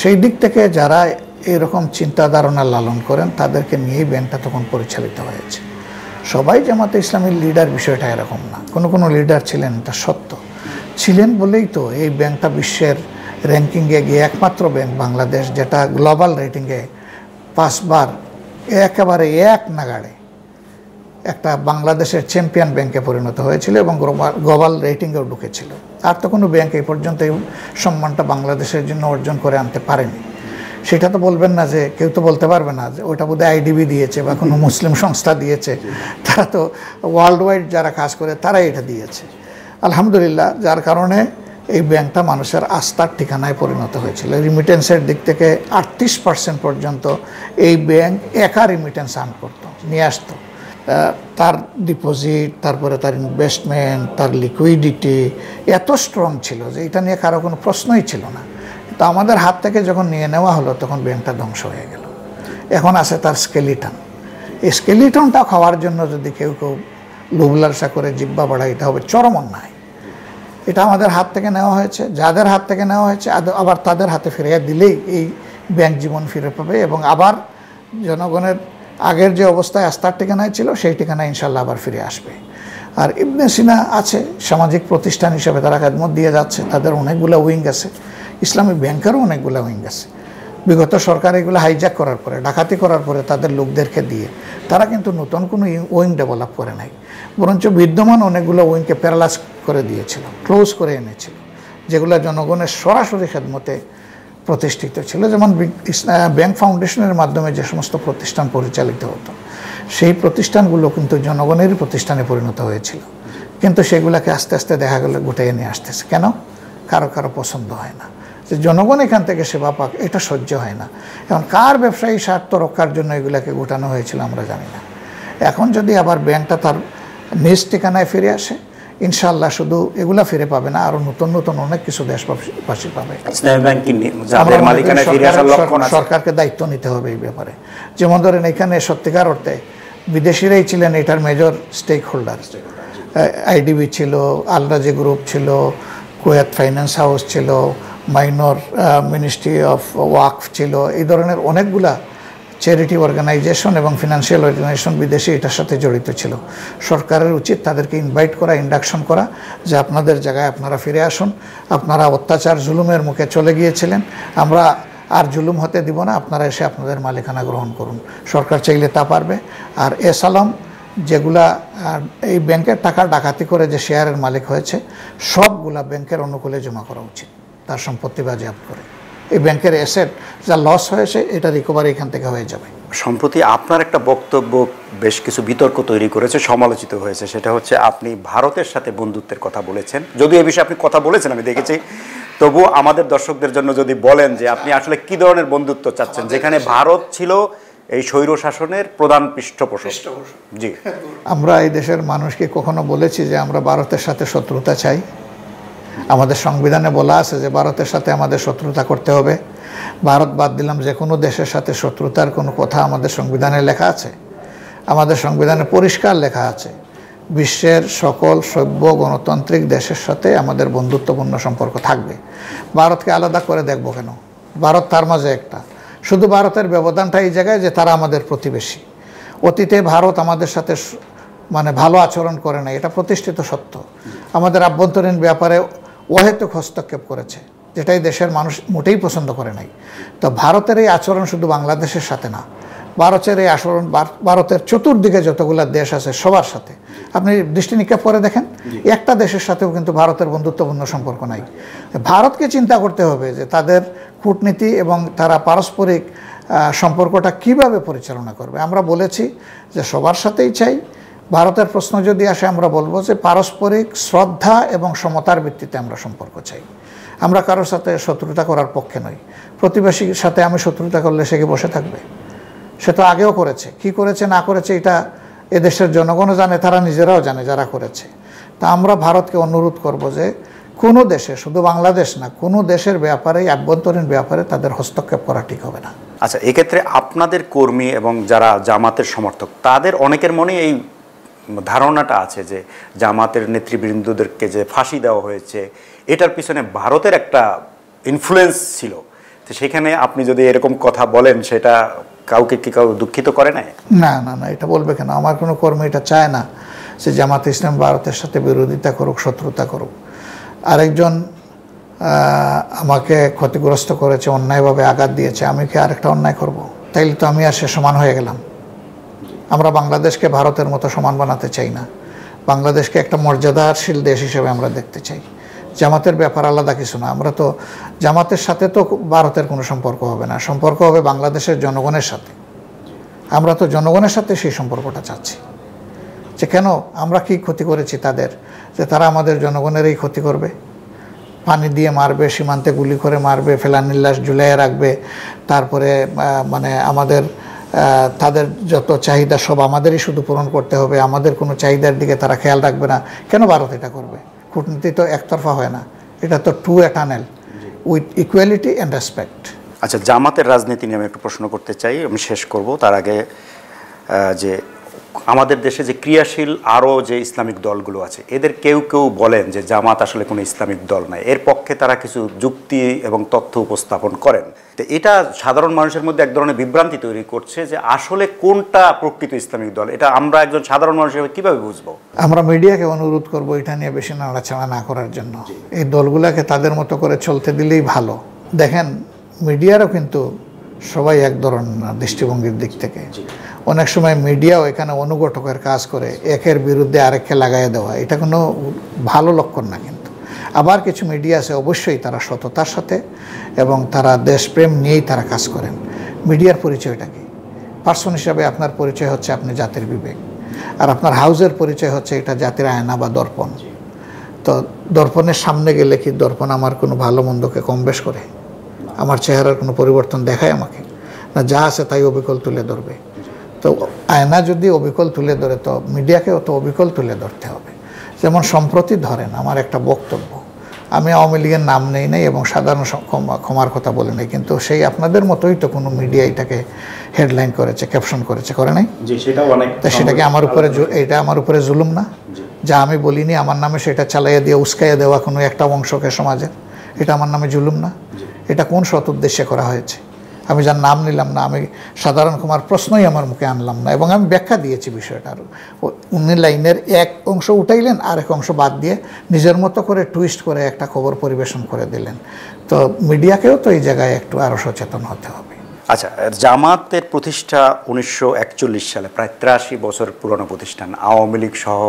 S1: সেই দিক থেকে যারা এরকম চিন্তা ধারণা লালন করেন তাদেরকে নিয়েই ব্যাংকটা তখন পরিচালিত হয়েছে। সবাই জামাতে ইসলামীর লিডার বিষয়টা এরকম না, কোনো লিডার ছিলেন, এটা সত্য। ছিলেন বলেই তো এই ব্যাংকটা বিশ্বের র্যাঙ্কিংয়ে গিয়ে একমাত্র ব্যাংক বাংলাদেশ যেটা গ্লোবাল রেটিংয়ে 5 বার একেবারে এক নাগাড়ে একটা বাংলাদেশের চ্যাম্পিয়ন ব্যাংকে পরিণত হয়েছিল এবং গ্লোবাল রেটিংয়েও ঢুকেছিল। আর তো কোনো ব্যাংক এই পর্যন্ত এই সম্মানটা বাংলাদেশের জন্য অর্জন করে আনতে পারেনি। সেটা তো বলবেন না, যে কেউ তো বলতে পারবে না যে ওটা বোধহয় আইডিবি দিয়েছে বা কোনো মুসলিম সংস্থা দিয়েছে। তারা তো ওয়ার্ল্ড ওয়াইড যারা কাজ করে তারাই এটা দিয়েছে। আলহামদুলিল্লাহ, যার কারণে এই ব্যাংকটা মানুষের আস্থার ঠিকানায় পরিণত হয়েছিল। রিমিটেন্সের দিক থেকে 38% পর্যন্ত এই ব্যাংক একা রিমিটেন্স আর্ন করতো, নিয়ে আসতো। তার ডিপোজিট, তারপরে তার ইনভেস্টমেন্ট, তার লিকুইডিটি এত স্ট্রং ছিল যে এটা নিয়ে কারো কোনো প্রশ্নই ছিল না। তো আমাদের হাত থেকে যখন নিয়ে নেওয়া হলো তখন ব্যাংকটা ধ্বংস হয়ে গেল। এখন আছে তার স্কেলিটন। এই স্কেলিটনটা খাওয়ার জন্য যদি কেউ লোভ লালসা করে জিব্বা বাড়াইতে হবে, চরম অন্যায়। এটা আমাদের হাত থেকে নেওয়া হয়েছে, যাদের হাত থেকে নেওয়া হয়েছে আবার তাদের হাতে ফিরিয়ে দিলেই এই ব্যাংক জীবন ফিরে পাবে এবং আবার জনগণের আগের যে অবস্থায় আস্থার ঠিকানায় ছিল সেই ঠিকানায় ইনশাল্লাহ আবার ফিরে আসবে। আর ইবনে সিনা আছে সামাজিক প্রতিষ্ঠান হিসেবে, তারা খেদমত দিয়ে যাচ্ছে, তাদের অনেকগুলো উইং আছে, ইসলামী ব্যাংকেরও অনেকগুলো উইং আছে। বিগত সরকার এগুলো হাইজ্যাক করার পরে, ডাকাতি করার পরে তাদের লোকদেরকে দিয়ে তারা কিন্তু নতুন কোনো উইং ডেভেলপ করে নাই, বরঞ্চ বিদ্যমান অনেকগুলো উইংকে প্যারালাইজ করে দিয়েছিল, ক্লোজ করে এনেছিল, যেগুলো জনগণের সরাসরি খেদমতে প্রতিষ্ঠিত ছিল। যেমন ব্যাংক ফাউন্ডেশনের মাধ্যমে যে সমস্ত প্রতিষ্ঠান পরিচালিত হতো, সেই প্রতিষ্ঠানগুলো কিন্তু জনগণেরই প্রতিষ্ঠানে পরিণত হয়েছিল, কিন্তু সেগুলোকে আস্তে আস্তে দেখা গেল গুটিয়ে নিয়ে আসতেছে। কেন? কারো কারো পছন্দ হয় না যে জনগণ এখান থেকে সেবা পাক, এটা সহ্য হয় না। এখন কার ব্যবসায়ী স্বার্থ রক্ষার জন্য এগুলাকে গোটানো হয়েছিল আমরা জানি না। এখন যদি আবার ব্যাংকটা তার নিজ ঠিকানায় ফিরে আসে, ইনশাআল্লাহ শুধু এগুলা ফিরে পাবে না, আরো নতুন নতুন অনেক কিছু দেশবাসী পাবে। সরকারকে দায়িত্ব নিতে হবে এই ব্যাপারে। যেমন ধরেন এখানে সত্যিকার অর্থে বিদেশিরাই ছিলেন এটার মেজর স্টেক হোল্ডার। আইডিবি ছিল, আলরাজি গ্রুপ ছিল, কুয়েত ফাইন্যান্স হাউস ছিল, মাইনর মিনিস্ট্রি অফ ওয়াকফ ছিল, এই ধরনের অনেকগুলা চ্যারিটি অর্গানাইজেশন এবং ফিনান্সিয়াল অর্গানাইজেশন বিদেশি এটার সাথে জড়িত ছিল। সরকারের উচিত তাদেরকে ইনভাইট করা, ইন্ডাকশন করা, যে আপনাদের জায়গায় আপনারা ফিরে আসুন, আপনারা অত্যাচার জুলুমের মুখে চলে গিয়েছিলেন, আমরা আর জুলুম হতে দিব না, আপনারা এসে আপনাদের মালিকানা গ্রহণ করুন। সরকার চাইলে তা পারবে। আর এসালাম যেগুলা এই ব্যাংকের টাকা ডাকাতি করে যে শেয়ারের মালিক হয়েছে, সবগুলা ব্যাংকের অনুকূলে জমা করা উচিত, তার সম্পত্তি বাজেয়াপ্ত করে। এই ব্যাংকের অ্যাসেট যা লস হয়েছে এটা রিকভারি এখান থেকে হয়ে যাবে।
S2: সম্প্রতি আপনার একটা বক্তব্য বেশ কিছু বিতর্ক তৈরি করেছে, সমালোচিত হয়েছে। সেটা হচ্ছে আপনি ভারতের সাথে বন্ধুত্বের কথা বলেছেন। যদিও এই বিষয়ে আপনি কথা বলেছেন আমি দেখেছি, তবু আমাদের দর্শকদের জন্য যদি বলেন যে আপনি আসলে কি ধরনের বন্ধুত্ব চাচ্ছেন, যেখানে ভারত ছিল এই স্বৈর শাসনের প্রধান পৃষ্ঠপোষক। জি,
S1: আমরা এই দেশের মানুষকে কখনো বলেছি যে আমরা ভারতের সাথে শত্রুতা চাই? আমাদের সংবিধানে বলা আছে যে ভারতের সাথে আমাদের শত্রুতা করতে হবে। ভারত বাদ দিলাম যে কোনো দেশের সাথে শত্রুতার কোনো কথা আমাদের সংবিধানে লেখা আছে? আমাদের সংবিধানে পরিষ্কার লেখা আছে বিশ্বের সকল সভ্য গণতান্ত্রিক দেশের সাথে আমাদের বন্ধুত্বপূর্ণ সম্পর্ক থাকবে। ভারতকে আলাদা করে দেখব কেন? ভারত তার মাঝে একটা। শুধু ভারতের ব্যবধানটা এই জায়গায় যে তারা আমাদের প্রতিবেশী। অতীতে ভারত আমাদের সাথে মানে ভালো আচরণ করে না, এটা প্রতিষ্ঠিত সত্য। আমাদের আভ্যন্তরীণ ব্যাপারে অহেতুক হস্তক্ষেপ করেছে, যেটাই দেশের মানুষ মোটেই পছন্দ করে নাই। তো ভারতের এই আচরণ শুধু বাংলাদেশের সাথে না, ভারতের এই আচরণ ভারতের চতুর্দিকে যতগুলো দেশ আছে সবার সাথে। আপনি দৃষ্টি নিক্ষেপ করে দেখেন, একটা দেশের সাথেও কিন্তু ভারতের বন্ধুত্বপূর্ণ সম্পর্ক নাই। ভারতকে চিন্তা করতে হবে যে তাদের কূটনীতি এবং তারা পারস্পরিক সম্পর্কটা কিভাবে পরিচালনা করবে। আমরা বলেছি যে সবার সাথেই চাই। ভারতের প্রশ্ন যদি আসে আমরা বলবো যে পারস্পরিক শ্রদ্ধা এবং সমতার ভিত্তিতে আমরা সম্পর্ক চাই। আমরা কারোর সাথে শত্রুতা করার পক্ষে নই। প্রতিবেশীর সাথে আমি শত্রুতা করলে সে কি বসে থাকবে? সে তো আগেও করেছে। কি করেছে না করেছে এটা এদেশের জনগণও জানে, তারা নিজেরাও জানে যারা করেছে। তা আমরা ভারতকে অনুরোধ করব যে কোনো দেশে, শুধু বাংলাদেশ না, কোনো দেশের ব্যাপারে, আভ্যন্তরীণ ব্যাপারে তাদের হস্তক্ষেপ করা ঠিক হবে না।
S2: আচ্ছা, এক্ষেত্রে আপনাদের কর্মী এবং যারা জামাতের সমর্থক তাদের অনেকের মনে এই ধারণাটা আছে যে জামাতের নেতৃবৃন্দদেরকে যে ফাঁসি দেওয়া হয়েছে এটার পিছনে ভারতের একটা ইনফ্লুয়েন্স ছিল। তো সেখানে আপনি যদি এরকম কথা বলেন সেটা কাউকে কি কাউ দুঃখিত করে না?
S1: না না না, এটা বলবে কেন? আমার কোনো কর্মী এটা চায় না যে জামাত ইসলাম ভারতের সাথে বিরোধিতা করুক, শত্রুতা করুক। আরেকজন আমাকে ক্ষতিগ্রস্ত করেছে, অন্যায়ভাবে আঘাত দিয়েছে, আমি কি আরেকটা অন্যায় করব? তাইলে তো আমি আর সে সমান হয়ে গেলাম। আমরা বাংলাদেশকে ভারতের মতো সমান বানাতে চাই না। বাংলাদেশকে একটা মর্যাদাশীল দেশ হিসেবে আমরা দেখতে চাই। জামাতের ব্যাপার আলাদা কিছু না। আমরা তো জামাতের সাথে তো ভারতের কোনো সম্পর্ক হবে না, সম্পর্ক হবে বাংলাদেশের জনগণের সাথে। আমরা তো জনগণের সাথে সেই সম্পর্কটা চাচ্ছি। যে কেন আমরা কি ক্ষতি করেছি তাদের, যে তারা আমাদের জনগণের এই ক্ষতি করবে? পানি দিয়ে মারবে, সীমান্তে গুলি করে মারবে, ফেলানির লাশ ঝুলিয়ে রাখবে, তারপরে মানে আমাদের তাদের যত চাহিদা সব আমাদেরই শুধু পূরণ করতে হবে, আমাদের কোনো চাহিদার দিকে তারা খেয়াল রাখবে না। কেন ভারত এটা করবে? কূটনীতি তো একতরফা হয় না, এটা তো to eternal with equality and respect.
S2: আচ্ছা, জামাতের রাজনীতি নিয়ে আমি একটু প্রশ্ন করতে চাই, আমি শেষ করব। তার আগে যে আমাদের দেশে যে ক্রিয়াশীল আরও যে ইসলামিক দলগুলো আছে এদের কেউ কেউ বলেন যে জামাত আসলে কোনো ইসলামিক দল নয়, এর পক্ষে তারা কিছু যুক্তি এবং তথ্য উপস্থাপন করেন। তো এটা সাধারণ মানুষের মধ্যে এক ধরনের বিভ্রান্তি তৈরি করছে যে আসলে কোনটা প্রকৃত ইসলামিক দল, এটা আমরা একজন সাধারণ মানুষ হিসেবে কীভাবে বুঝবো?
S1: আমরা মিডিয়াকে অনুরোধ করব এটা নিয়ে বেশি নাড়াচাড়া না করার জন্য। এই দলগুলোকে তাদের মতো করে চলতে দিলেই ভালো। দেখেন, মিডিয়ারও কিন্তু সবাই এক ধরনের না দৃষ্টিভঙ্গির দিক থেকে। অনেক সময় মিডিয়াও এখানে অনুঘটকের কাজ করে, একের বিরুদ্ধে আরেককে লাগাই দেওয়া, এটা কোনো ভালো লক্ষণ না। কিন্তু আবার কিছু মিডিয়া আছে অবশ্যই তারা সততার সাথে এবং তারা দেশপ্রেম নিয়েই তারা কাজ করেন। মিডিয়ার পরিচয়টা কি? পার্সন হিসাবে আপনার পরিচয় হচ্ছে আপনি জাতির বিবেক, আর আপনার হাউজের পরিচয় হচ্ছে এটা জাতির আয়না বা দর্পণ। তো দর্পণের সামনে গেলে কি দর্পণ আমার কোনো ভালো মন্দকে কম বেশ করে? আমার চেহারার কোনো পরিবর্তন দেখায় আমাকে? না, যা আছে তাই অবিকল তুলে ধরবে। তো আয়না যদি অবিকল তুলে ধরে, তো মিডিয়াকেও তো অবিকল তুলে ধরতে হবে। যেমন সম্প্রতি ধরেন আমার একটা বক্তব্য, আমি আওয়ামী লীগের নাম নেই নাই এবং সাধারণ ক্ষমার কথা বলে নাই, কিন্তু সেই আপনাদের মতোই তো কোনো মিডিয়া এটাকে হেডলাইন করেছে, ক্যাপশন করেছে, করে নাই? তা সেটাকে আমার উপরে, এটা আমার উপরে জুলুম না? যা আমি বলিনি আমার নামে সেটা চালাইয়া দিয়ে উস্কাইয়া দেওয়া কোনো একটা অংশকে সমাজের, এটা আমার নামে জুলুম না? এটা কোন সৎ উদ্দেশ্যে করা হয়েছে? আমি যার নাম নিলাম না, আমি সাধারণ ক্ষমার প্রশ্নই আমার মুখে আনলাম না, এবং আমি ব্যাখ্যা দিয়েছি বিষয়টার। উনি লাইনের এক অংশ উঠাইলেন, আরেক অংশ বাদ দিয়ে নিজের মতো করে টুইস্ট করে একটা খবর পরিবেশন করে দিলেন। তো মিডিয়াকেও তো এই জায়গায় একটু আরও সচেতন হতে হবে।
S2: আচ্ছা, জামাতের প্রতিষ্ঠা 1941 সালে, প্রায় 83 বছর পুরনো প্রতিষ্ঠান। আওয়ামী লীগ সহ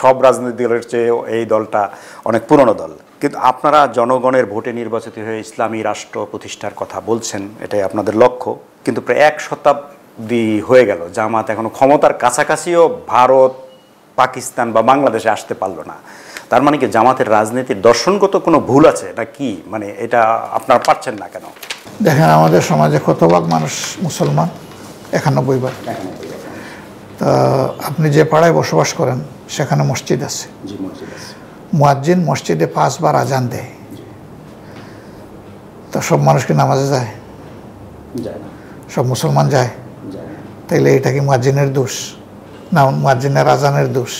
S2: সব রাজনৈতিক দলের চেয়েও এই দলটা অনেক পুরনো দল, কিন্তু আপনারা জনগণের ভোটে নির্বাচিত হয়ে ইসলামী রাষ্ট্র প্রতিষ্ঠার কথা বলছেন, এটাই আপনাদের লক্ষ্য। কিন্তু প্রায় 1 শতাব্দী হয়ে গেল, জামাত এখনো ক্ষমতার কাছাকাছিও ভারত, পাকিস্তান বা বাংলাদেশে আসতে পারলো না। তার মানে কি জামাতের রাজনীতির দর্শনগত কোনো ভুল আছে না কি? মানে এটা আপনারা পারছেন না কেন?
S1: দেখেন, আমাদের সমাজে কত ভাগ মানুষ মুসলমান? 91 ভাগ। তা আপনি যে পাড়ায় বসবাস করেন সেখানে মসজিদ আছে, মুয়াজ্জিন মসজিদে 5 বার আজান দেয়, তা সব মানুষ কি নামাজে যায়? সব মুসলমান যায়? তাইলে এটা কি মুয়াজ্জিনের দোষ না মুয়াজ্জিনের আজানের দোষ?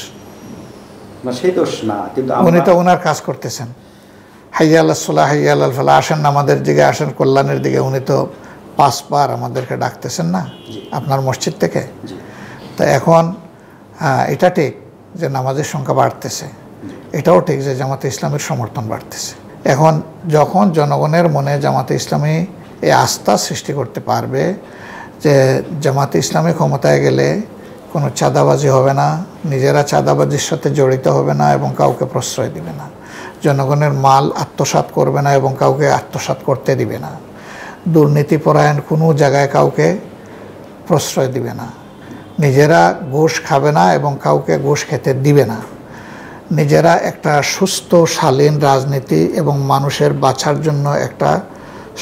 S2: সেই দোষ না, কিন্তু
S1: উনি তো ওনার কাজ করতেছেন। হাইয়া আল্লাহ সাল্লাহ, হাইয়া আল্লাহ ফালাহ, আসেন আমাদের দিকে, আসেন কল্যাণের দিকে। উনি তো 5 বার আমাদেরকে ডাকতেছেন না আপনার মসজিদ থেকে। তা এখন এটা ঠিক যে নামাজের সংখ্যা বাড়তেছে, এটাও ঠিক যে জামাতে ইসলামের সমর্থন বাড়তেছে। এখন যখন জনগণের মনে জামাতে ইসলামী এই আস্থা সৃষ্টি করতে পারবে যে জামাতে ইসলামী ক্ষমতায় গেলে কোনো চাঁদাবাজি হবে না, নিজেরা চাঁদাবাজির সাথে জড়িত হবে না এবং কাউকে প্রশ্রয় দিবে না, জনগণের মাল আত্মসাৎ করবে না এবং কাউকে আত্মসাৎ করতে দিবে না, দুর্নীতিপরায়ণ কোনো জায়গায় কাউকে প্রশ্রয় দিবে না, নিজেরা ঘুষ খাবে না এবং কাউকে ঘুষ খেতে দিবে না, নিজেরা একটা সুস্থ শালীন রাজনীতি এবং মানুষের বাঁচার জন্য একটা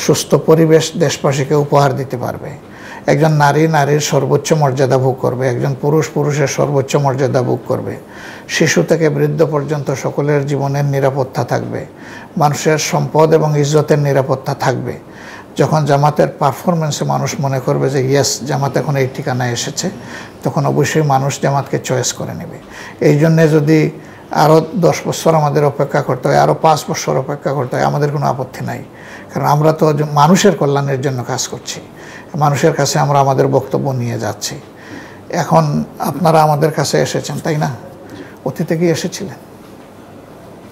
S1: সুস্থ পরিবেশ দেশবাসীকে উপহার দিতে পারবে। একজন নারী নারীর সর্বোচ্চ মর্যাদা ভোগ করবে, একজন পুরুষ পুরুষের সর্বোচ্চ মর্যাদা ভোগ করবে, শিশু থেকে বৃদ্ধ পর্যন্ত সকলের জীবনের নিরাপত্তা থাকবে, মানুষের সম্পদ এবং ইজ্জতের নিরাপত্তা থাকবে। যখন জামাতের পারফরমেন্সে মানুষ মনে করবে যে ইয়েস, জামাত এখন এই ঠিকানায় এসেছে, তখন অবশ্যই মানুষ জামাতকে চয়েস করে নেবে। এই জন্যে যদি আরও 10 বছর আমাদের অপেক্ষা করতে হয়, আরও 5 বছর অপেক্ষা করতে হয়, আমাদের কোনো আপত্তি নাই। কারণ আমরা তো মানুষের কল্যাণের জন্য কাজ করছি, মানুষের কাছে আমরা আমাদের বক্তব্য নিয়ে যাচ্ছি। এখন আপনারা আমাদের কাছে এসেছেন, তাই না? অতীতে কি এসেছিলেন?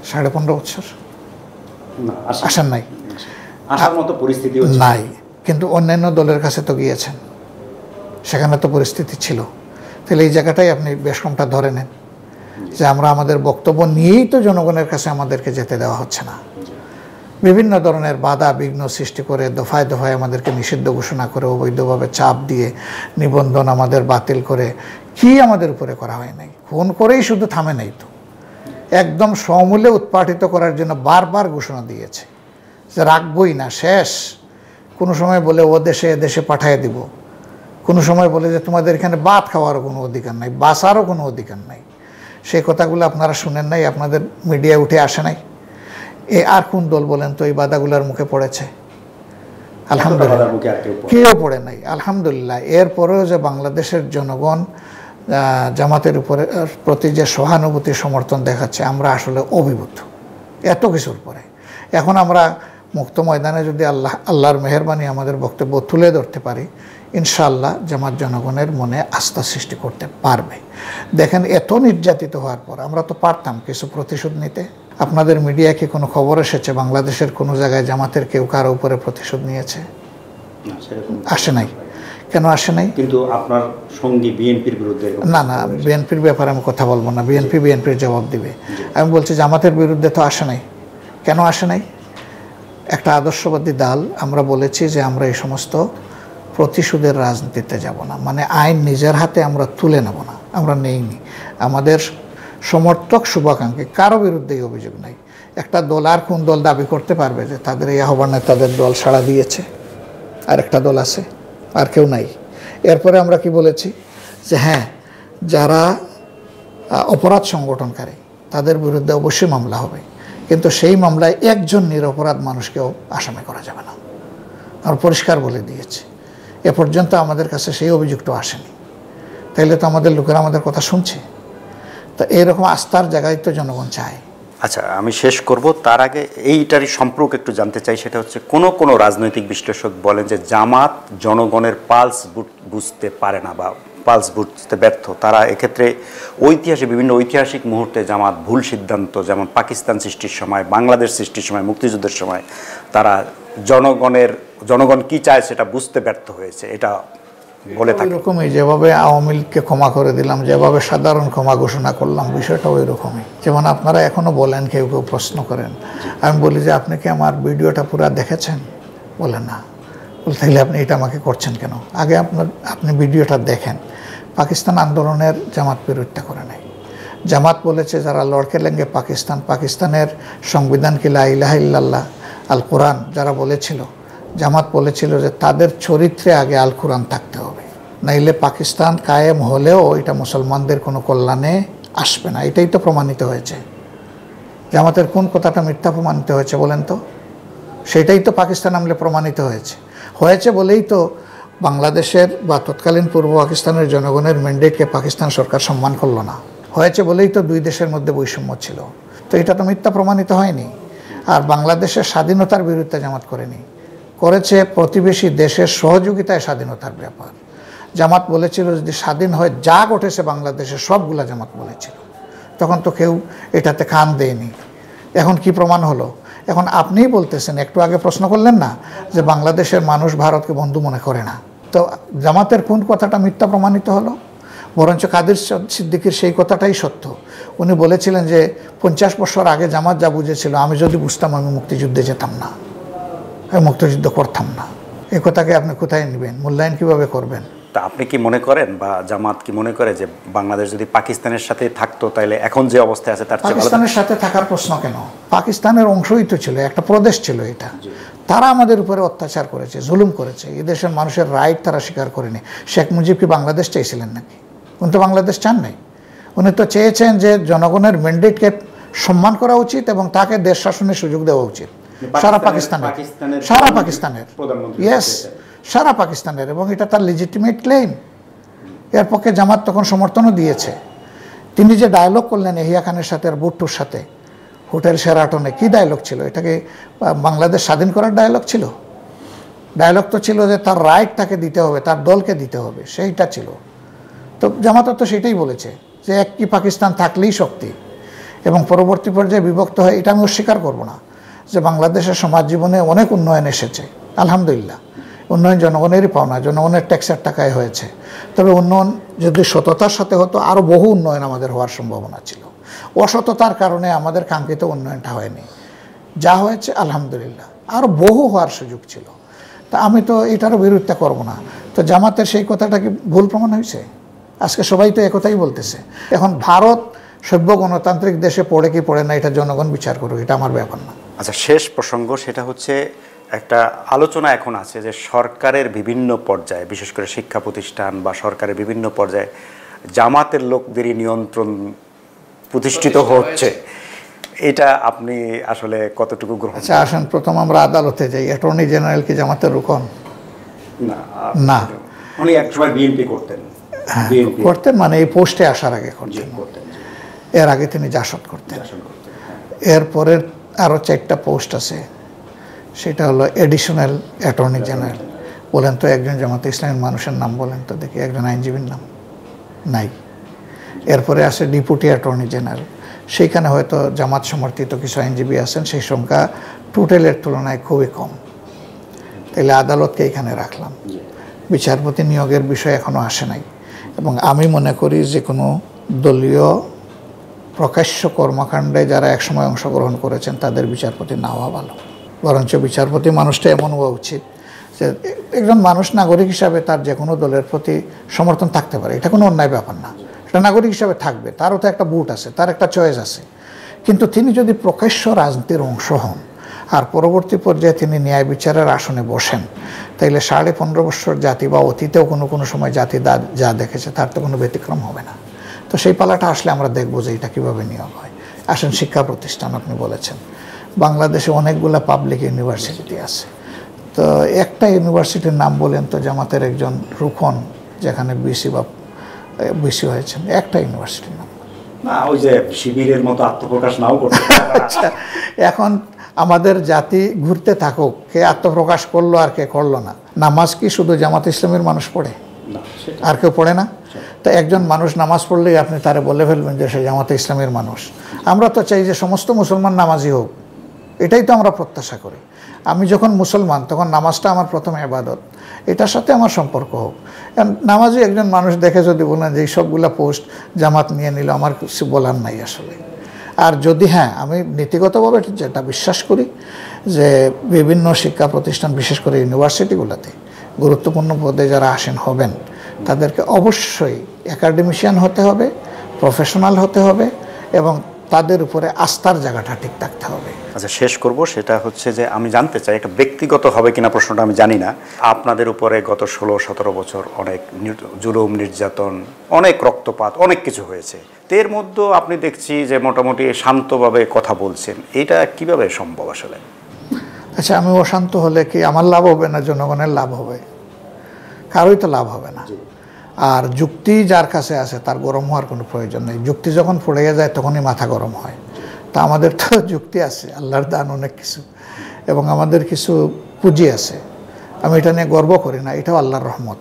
S1: 15.5 বছর আসেন নাই,
S2: আসার মতো পরিস্থিতি
S1: নাই, কিন্তু অন্যান্য দলের কাছে তো গিয়েছেন, সেখানে তো পরিস্থিতি ছিল। তাহলে এই জায়গাটাই আপনি বেশ কমটা ধরে নেন যে আমরা আমাদের বক্তব্য নিয়েই তো জনগণের কাছে আমাদেরকে যেতে দেওয়া হচ্ছে না। বিভিন্ন ধরনের বাধা বিঘ্ন সৃষ্টি করে, দফায় দফায় আমাদেরকে নিষিদ্ধ ঘোষণা করে, অবৈধভাবে চাপ দিয়ে নিবন্ধন আমাদের বাতিল করে, কি আমাদের উপরে করা হয় নাই? ফোন করেই শুধু থামে নাই তো, একদম সমূলে উৎপাটিত করার জন্য বারবার ঘোষণা দিয়েছে যে রাখবই না, শেষ। কোনো সময় বলে ও দেশে এ দেশে পাঠিয়ে দিব, কোনো সময় বলে যে তোমাদের এখানে ভাত খাওয়ারও কোনো অধিকার নাই, বাঁচারও কোনো অধিকার নাই। সেই কথাগুলো আপনারা শুনেন নাই, আপনাদের মিডিয়া উঠে আসে নাই। আর কোন দল বলেন তো এই বাধাগুলোর মুখে পড়েছে? আলহামদুলিল্লাহ, কেউ পড়ে নাই। আলহামদুলিল্লাহ। এরপরেও যে বাংলাদেশের জনগণ জামাতের উপরে প্রতি যে সহানুভূতি সমর্থন দেখাচ্ছে, আমরা আসলে অভিভূত এত কিছুর পরে। এখন আমরা মুক্ত ময়দানে যদি আল্লাহর মেহেরবানি আমাদের বক্তব্য তুলে ধরতে পারি, ইনশাআল্লাহ জামাত জনগণের মনে আস্থা সৃষ্টি করতে পারবে। দেখেন, এত নির্যাতিত হওয়ার পর আমরা তো পারতাম কিছু প্রতিশোধ নিতে। আপনাদের মিডিয়ায় কি কোনো খবর এসেছে বাংলাদেশের কোনো জায়গায় জামাতের কেউ কারো উপরে প্রতিশোধ নিয়েছে? আসে নাই। কেন আসে নাই?
S2: কিন্তু আপনার সঙ্গী বিএনপির বিরুদ্ধে
S1: না, বিএনপির ব্যাপারে আমি কথা বলবো না, বিএনপির জবাব দিবে। আমি বলছি জামাতের বিরুদ্ধে তো আসে নাই। কেন আসে নাই? একটা আদর্শবাদী দল, আমরা বলেছি যে আমরা এই সমস্ত প্রতিশোধের রাজনীতিতে যাব না, মানে আইন নিজের হাতে আমরা তুলে নেব না, আমরা নেইনি। আমাদের সমর্থক শুভাকাঙ্ক্ষী কারো বিরুদ্ধেই অভিযোগ নাই। একটা দল আর কোন দল দাবি করতে পারবে যে তাদের এই আহ্বানে তাদের দল সাড়া দিয়েছে? আর একটা দল আছে, আর কেউ নাই। এরপরে আমরা কি বলেছি যে হ্যাঁ, যারা অপরাধ সংগঠনকারী তাদের বিরুদ্ধে অবশ্যই মামলা হবে, কিন্তু সেই মামলায় একজন নিরপরাধ মানুষকেও আসামি করা যাবে না। আমরা পরিষ্কার বলে দিয়েছি। এ পর্যন্ত আমাদের কাছে সেই অভিযোগটা আসেনি। তাইলে তো আমাদের লোকেরা আমাদের কথা শুনছে। তো এইরকম আস্থার জায়গায় তো জনগণ চায়।
S2: আচ্ছা, আমি শেষ করব, তার আগে এইটারই সম্পর্ক একটু জানতে চাই। সেটা হচ্ছে কোন রাজনৈতিক বিশ্লেষক বলেন যে জামাত জনগণের পালস বুঝতে পারে না বা পালস বুঝতে ব্যর্থ। তারা এক্ষেত্রে বিভিন্ন ঐতিহাসিক মুহূর্তে জামাত ভুল সিদ্ধান্ত, যেমন পাকিস্তান সৃষ্টির সময়, বাংলাদেশ সৃষ্টির সময়, মুক্তিযুদ্ধের সময় তারা জনগণ কি চায় সেটা বুঝতে ব্যর্থ হয়েছে, এটা বলে থাকে।
S1: এরকমই যেভাবে আওয়ামী লীগকে ক্ষমা করে দিলাম, যেভাবে সাধারণ ক্ষমা ঘোষণা করলাম, বিষয়টা ওই রকমই। যেমন আপনারা এখনো বলেন, কেউ কেউ প্রশ্ন করেন, আমি বলি যে আপনি কি আমার ভিডিওটা পুরো দেখেছেন? বলে না। বলে তাহলে আপনি এটা আমাকে করছেন কেন? আগে আপনি ভিডিওটা দেখেন। পাকিস্তান আন্দোলনের জামাত বিরোধিতা করে নাই। জামাত বলেছে যারা লড়কে লেঙ্গে পাকিস্তানের সংবিধান কি লা ইলাহা ইল্লাল্লাহ আল কোরআন যারা বলেছিল, জামাত বলেছিল যে তাদের চরিত্রে আগে আল কোরআন থাকতে হবে, নাইলে পাকিস্তান কায়েম হলেও এটা মুসলমানদের কোনো কল্যাণে আসবে না। এটাই তো প্রমাণিত হয়েছে। জামাতের কোন কথাটা মিথ্যা প্রমাণিত হয়েছে বলেন তো? সেটাই তো পাকিস্তান আমলে প্রমাণিত হয়েছে বলেই তো বাংলাদেশের বা তৎকালীন পূর্ব পাকিস্তানের জনগণের ম্যান্ডেটকে পাকিস্তান সরকার সম্মান করলো না। হয়েছে বলেই তো দুই দেশের মধ্যে বৈষম্য ছিল। তো এটা তো মিথ্যা প্রমাণিত হয়নি। আর বাংলাদেশের স্বাধীনতার বিরুদ্ধে জামাত করেছে প্রতিবেশী দেশের সহযোগিতায় স্বাধীনতার ব্যাপার। জামাত বলেছিল যদি স্বাধীন হয় যা ঘটেছে বাংলাদেশে সবগুলা জামাত বলেছিল। তখন তো কেউ এটাতে কান দেয়নি। এখন কি প্রমাণ হলো? এখন আপনিই বলতেছেন, একটু আগে প্রশ্ন করলেন না যে বাংলাদেশের মানুষ ভারতকে বন্ধু মনে করে না। তো জামাতের কোন কথাটা মিথ্যা প্রমাণিত হলো? বরঞ্চ কাদের সিদ্দিকীর সেই কথাটাই সত্য। উনি বলেছিলেন যে 50 বছর আগে জামাত যা বুঝেছিল, আমি যদি বুঝতাম আমি মুক্তিযুদ্ধে যেতাম না, আমি মুক্তিযুদ্ধ করতাম না। এই কথাকে আপনি কোথায় নেবেন? মূল্যায়ন কীভাবে করবেন?
S2: তা আপনি কি মনে করেন বা জামাত কি মনে করে যে বাংলাদেশ যদি পাকিস্তানের সাথে থাকতো তাহলে এখন যে অবস্থায় আছে তার চেয়ে ভালো?
S1: পাকিস্তানের সাথে থাকার প্রশ্ন কেন? পাকিস্তানের অংশই তো ছিল, একটা প্রদেশ ছিল এটা। তারা আমাদের উপরে অত্যাচার করেছে, জুলুম করেছে। এই দেশের মানুষের রাইট তারা স্বীকার করেনি। শেখ মুজিব কি বাংলাদেশ চাইছিলেন নাকি? উনি তো বাংলাদেশ চান নাই। উনি তো চেয়েছেন যে জনগণের ম্যান্ডেটকে সম্মান করা উচিত এবং তাকে দেশ শাসনের সুযোগ দেওয়া উচিত সারা পাকিস্তানের ইয়েস, সারা পাকিস্তানের। এবং এটা তার লেজিটিমেট ক্লেম। এর পক্ষে জামাত তখন সমর্থনও দিয়েছে। তিনি যে ডায়লগ করলেন এহিয়া খানের সাথে আর ভুট্টোর সাথে হোটেল শেরাটনে, কি ডায়লগ ছিল? এটাকে বাংলাদেশ স্বাধীন করার ডায়লগ ছিল? ডায়লগ তো ছিল যে তার রাইট তাকে দিতে হবে, তার দলকে দিতে হবে, সেইটা ছিল। তো জামাত তো সেটাই বলেছে যে একটি পাকিস্তান থাকলেই শক্তি। এবং পরবর্তী পর্যায়ে বিভক্ত হয়, এটা আমি অস্বীকার করব না যে বাংলাদেশের সমাজ জীবনে অনেক উন্নয়ন এসেছে, আলহামদুলিল্লাহ। উন্নয়ন জনগণেরই পাওনা, জনগণের ট্যাক্সের টাকায় হয়েছে। তবে উন্নয়ন যদি সততার সাথে হতো আরও বহু উন্নয়ন আমাদের হওয়ার সম্ভাবনা ছিল। অসততার কারণে আমাদের কাঙ্ক্ষিত উন্নয়নটা হয়নি। যা হয়েছে আলহামদুলিল্লাহ, আরও বহু হওয়ার সুযোগ ছিল। তা আমি তো এটারও বিরোধিতা করব না। তো জামাতের সেই কথাটা কি ভুল প্রমাণ হয়েছে? আজকে সবাই তো একথাই বলতেছে। এখন ভারত সভ্য গণতান্ত্রিক দেশে পড়ে কি পড়ে না এটা জনগণ বিচার করুক, এটা আমার ব্যাপার না।
S2: আচ্ছা, শেষ প্রসঙ্গ, সেটা হচ্ছে একটা আলোচনা এখন আছে যে সরকারের বিভিন্ন পর্যায়ে, বিশেষ করে শিক্ষা প্রতিষ্ঠান বা সরকারের বিভিন্ন পর্যায়ে জামাতের লোকদেরই নিয়ন্ত্রণ প্রতিষ্ঠিত হচ্ছে। এটা আপনি আসলে কতটুকু গ্রহণ?
S1: আচ্ছা আসেন, প্রথম আমরা আদালতে যাই। অ্যাটর্নি জেনারেল কি জামাতের রুকন?
S2: না, উনি একসময় বিএনপি করতেন।
S1: হ্যাঁ, করতেন, মানে এই পোস্টে আসার আগে করতেন। এর আগে তিনি জাসদ করতেন। এরপরের আরও 4টা পোস্ট আছে, সেটা হলো এডিশনাল অ্যাটর্নি জেনারেল। বলেন তো একজন জামাতে ইসলামের মানুষের নাম বলেন তো দেখি, একজন আইনজীবীর নাম নাই। এরপরে আসে ডেপুটি অ্যাটর্নি জেনারেল, সেইখানে হয়তো জামাত সমর্থিত কিছু আইনজীবী আছেন, সেই সংখ্যা টোটালের তুলনায় খুবই কম। তাইলে আদালতকে এখানে রাখলাম। বিচারপতি নিয়োগের বিষয় এখনও আসে নাই, এবং আমি মনে করি যে কোনো দলীয় প্রকাশ্য কর্মকাণ্ডে যারা একসময় অংশগ্রহণ করেছেন তাদের বিচারপতি না হওয়া ভালো। বরঞ্চ বিচারপতি মানুষটা এমন হওয়া উচিত যে একজন মানুষ নাগরিক হিসাবে তার যে কোনো দলের প্রতি সমর্থন থাকতে পারে, এটা কোনো অন্যায় ব্যাপার না। এটা নাগরিক হিসাবে থাকবে, তারও তো একটা ভোট আছে, তার একটা চয়েস আছে। কিন্তু তিনি যদি প্রকাশ্য রাজনীতির অংশ হন আর পরবর্তী পর্যায়ে তিনি ন্যায় বিচারের আসনে বসেন, তাইলে 15.5 বছর জাতি বা অতীতেও কোনো সময় জাতি যা দেখেছে তার তো কোনো ব্যতিক্রম হবে না। তো সেই পালাটা আসলে আমরা দেখবো যে এটা কীভাবে নিয়োগ হয়। আসেন শিক্ষা প্রতিষ্ঠান, আপনি বলেছেন বাংলাদেশে অনেকগুলো পাবলিক ইউনিভার্সিটি আছে, তো একটা ইউনিভার্সিটির নাম বলেন তো জামাতের একজন রুকন যেখানে বিসি হয়েছেন, একটা ইউনিভার্সিটির নাম।
S3: না, ওই যে শিবিরের মতো আত্মপ্রকাশ নাও করতে।
S1: আচ্ছা, এখন আমাদের জাতি ঘুরতে থাকুক, কে আত্মপ্রকাশ করলো আর কে করলো না। নামাজ কি শুধু জামাত ইসলামের মানুষ পড়ে, আর কেউ পড়ে না? তো একজন মানুষ নামাজ পড়লেই আপনি তারে বলে ফেলবেন যে সে জামাতে ইসলামের মানুষ। আমরা তো চাই যে সমস্ত মুসলমান নামাজি হোক, এটাই তো আমরা প্রত্যাশা করি। আমি যখন মুসলমান তখন নামাজটা আমার প্রথম ইবাদত, এটার সাথে আমার সম্পর্ক হোক। নামাজি একজন মানুষ দেখে যদি বলেন যে এই সবগুলা পোস্ট জামাত নিয়ে নিল, আমার কিছু বলার নাই আসলে। আর যদি হ্যাঁ, আমি নীতিগতভাবে যেটা বিশ্বাস করি যে বিভিন্ন শিক্ষা প্রতিষ্ঠান, বিশেষ করে ইউনিভার্সিটিগুলোতে গুরুত্বপূর্ণ পদে যারা আসেন হবেন, তাদেরকে অবশ্যই একাডেমিশিয়ান হতে হবে, প্রফেশনাল হতে হবে, এবং তাদের উপরে আস্থার জায়গাটা ঠিক থাকতে হবে।
S2: আচ্ছা, শেষ করব, সেটা হচ্ছে যে আমি জানতে চাই, একটা ব্যক্তিগত হবে কিনা প্রশ্নটা আমি জানি না, আপনাদের উপরে গত 16-17 বছর অনেক জুলুম, নির্যাতন, অনেক রক্তপাত, অনেক কিছু হয়েছে। এর মধ্যে আপনি দেখছি যে মোটামুটি শান্তভাবে কথা বলছেন, এটা কিভাবে সম্ভব আসলে?
S1: আচ্ছা, আমি অশান্ত হলে কি আমার লাভ হবে না জনগণের লাভ হবে? কারোই তো লাভ হবে না। আর যুক্তি যার কাছে আছে তার গরম হওয়ার কোনো প্রয়োজন নেই। যুক্তি যখন পড়ে যায় তখনই মাথা গরম হয়। তা আমাদের তো যুক্তি আছে, আল্লাহর দান অনেক কিছু, এবং আমাদের কিছু পুঁজি আছে। আমি এটা নিয়ে গর্ব করি না, এটাও আল্লাহর রহমত।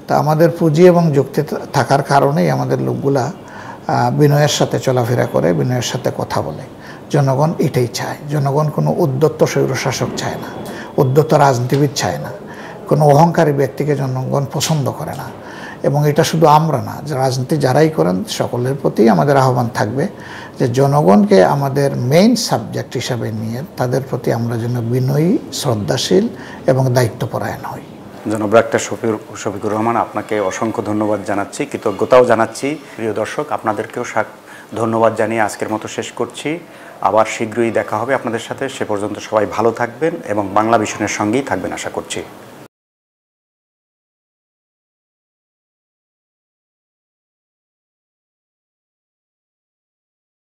S1: তা আমাদের পুঁজি এবং যুক্তি থাকার কারণেই আমাদের লোকগুলা বিনয়ের সাথে চলাফেরা করে, বিনয়ের সাথে কথা বলে। জনগণ এটাই চায়। জনগণ কোনো উদ্যত্ত স্বৈরশাসক চায় না, উদ্যত্ত রাজনীতিবিদ চায় না, কোনো অহংকারী ব্যক্তিকে জনগণ পছন্দ করে না। এবং এটা শুধু আমরা না, যে রাজনীতি যারাই করেন সকলের প্রতি আমাদের আহ্বান থাকবে যে জনগণকে আমাদের মেইন সাবজেক্ট হিসাবে নিয়ে তাদের প্রতি আমরা যেন বিনয়ী, শ্রদ্ধাশীল এবং দায়িত্বপরায়ণ হই।
S2: জনাব ডাক্তার শফিকুর রহমান, আপনাকে অসংখ্য ধন্যবাদ জানাচ্ছি, কৃতজ্ঞতাও জানাচ্ছি। প্রিয় দর্শক, আপনাদেরকেও ধন্যবাদ জানিয়ে আজকের মতো শেষ করছি। আবার শীঘ্রই দেখা হবে আপনাদের সাথে। সে পর্যন্ত সবাই ভালো থাকবেন এবং বাংলা ভিশনের সঙ্গেই থাকবেন আশা করছি।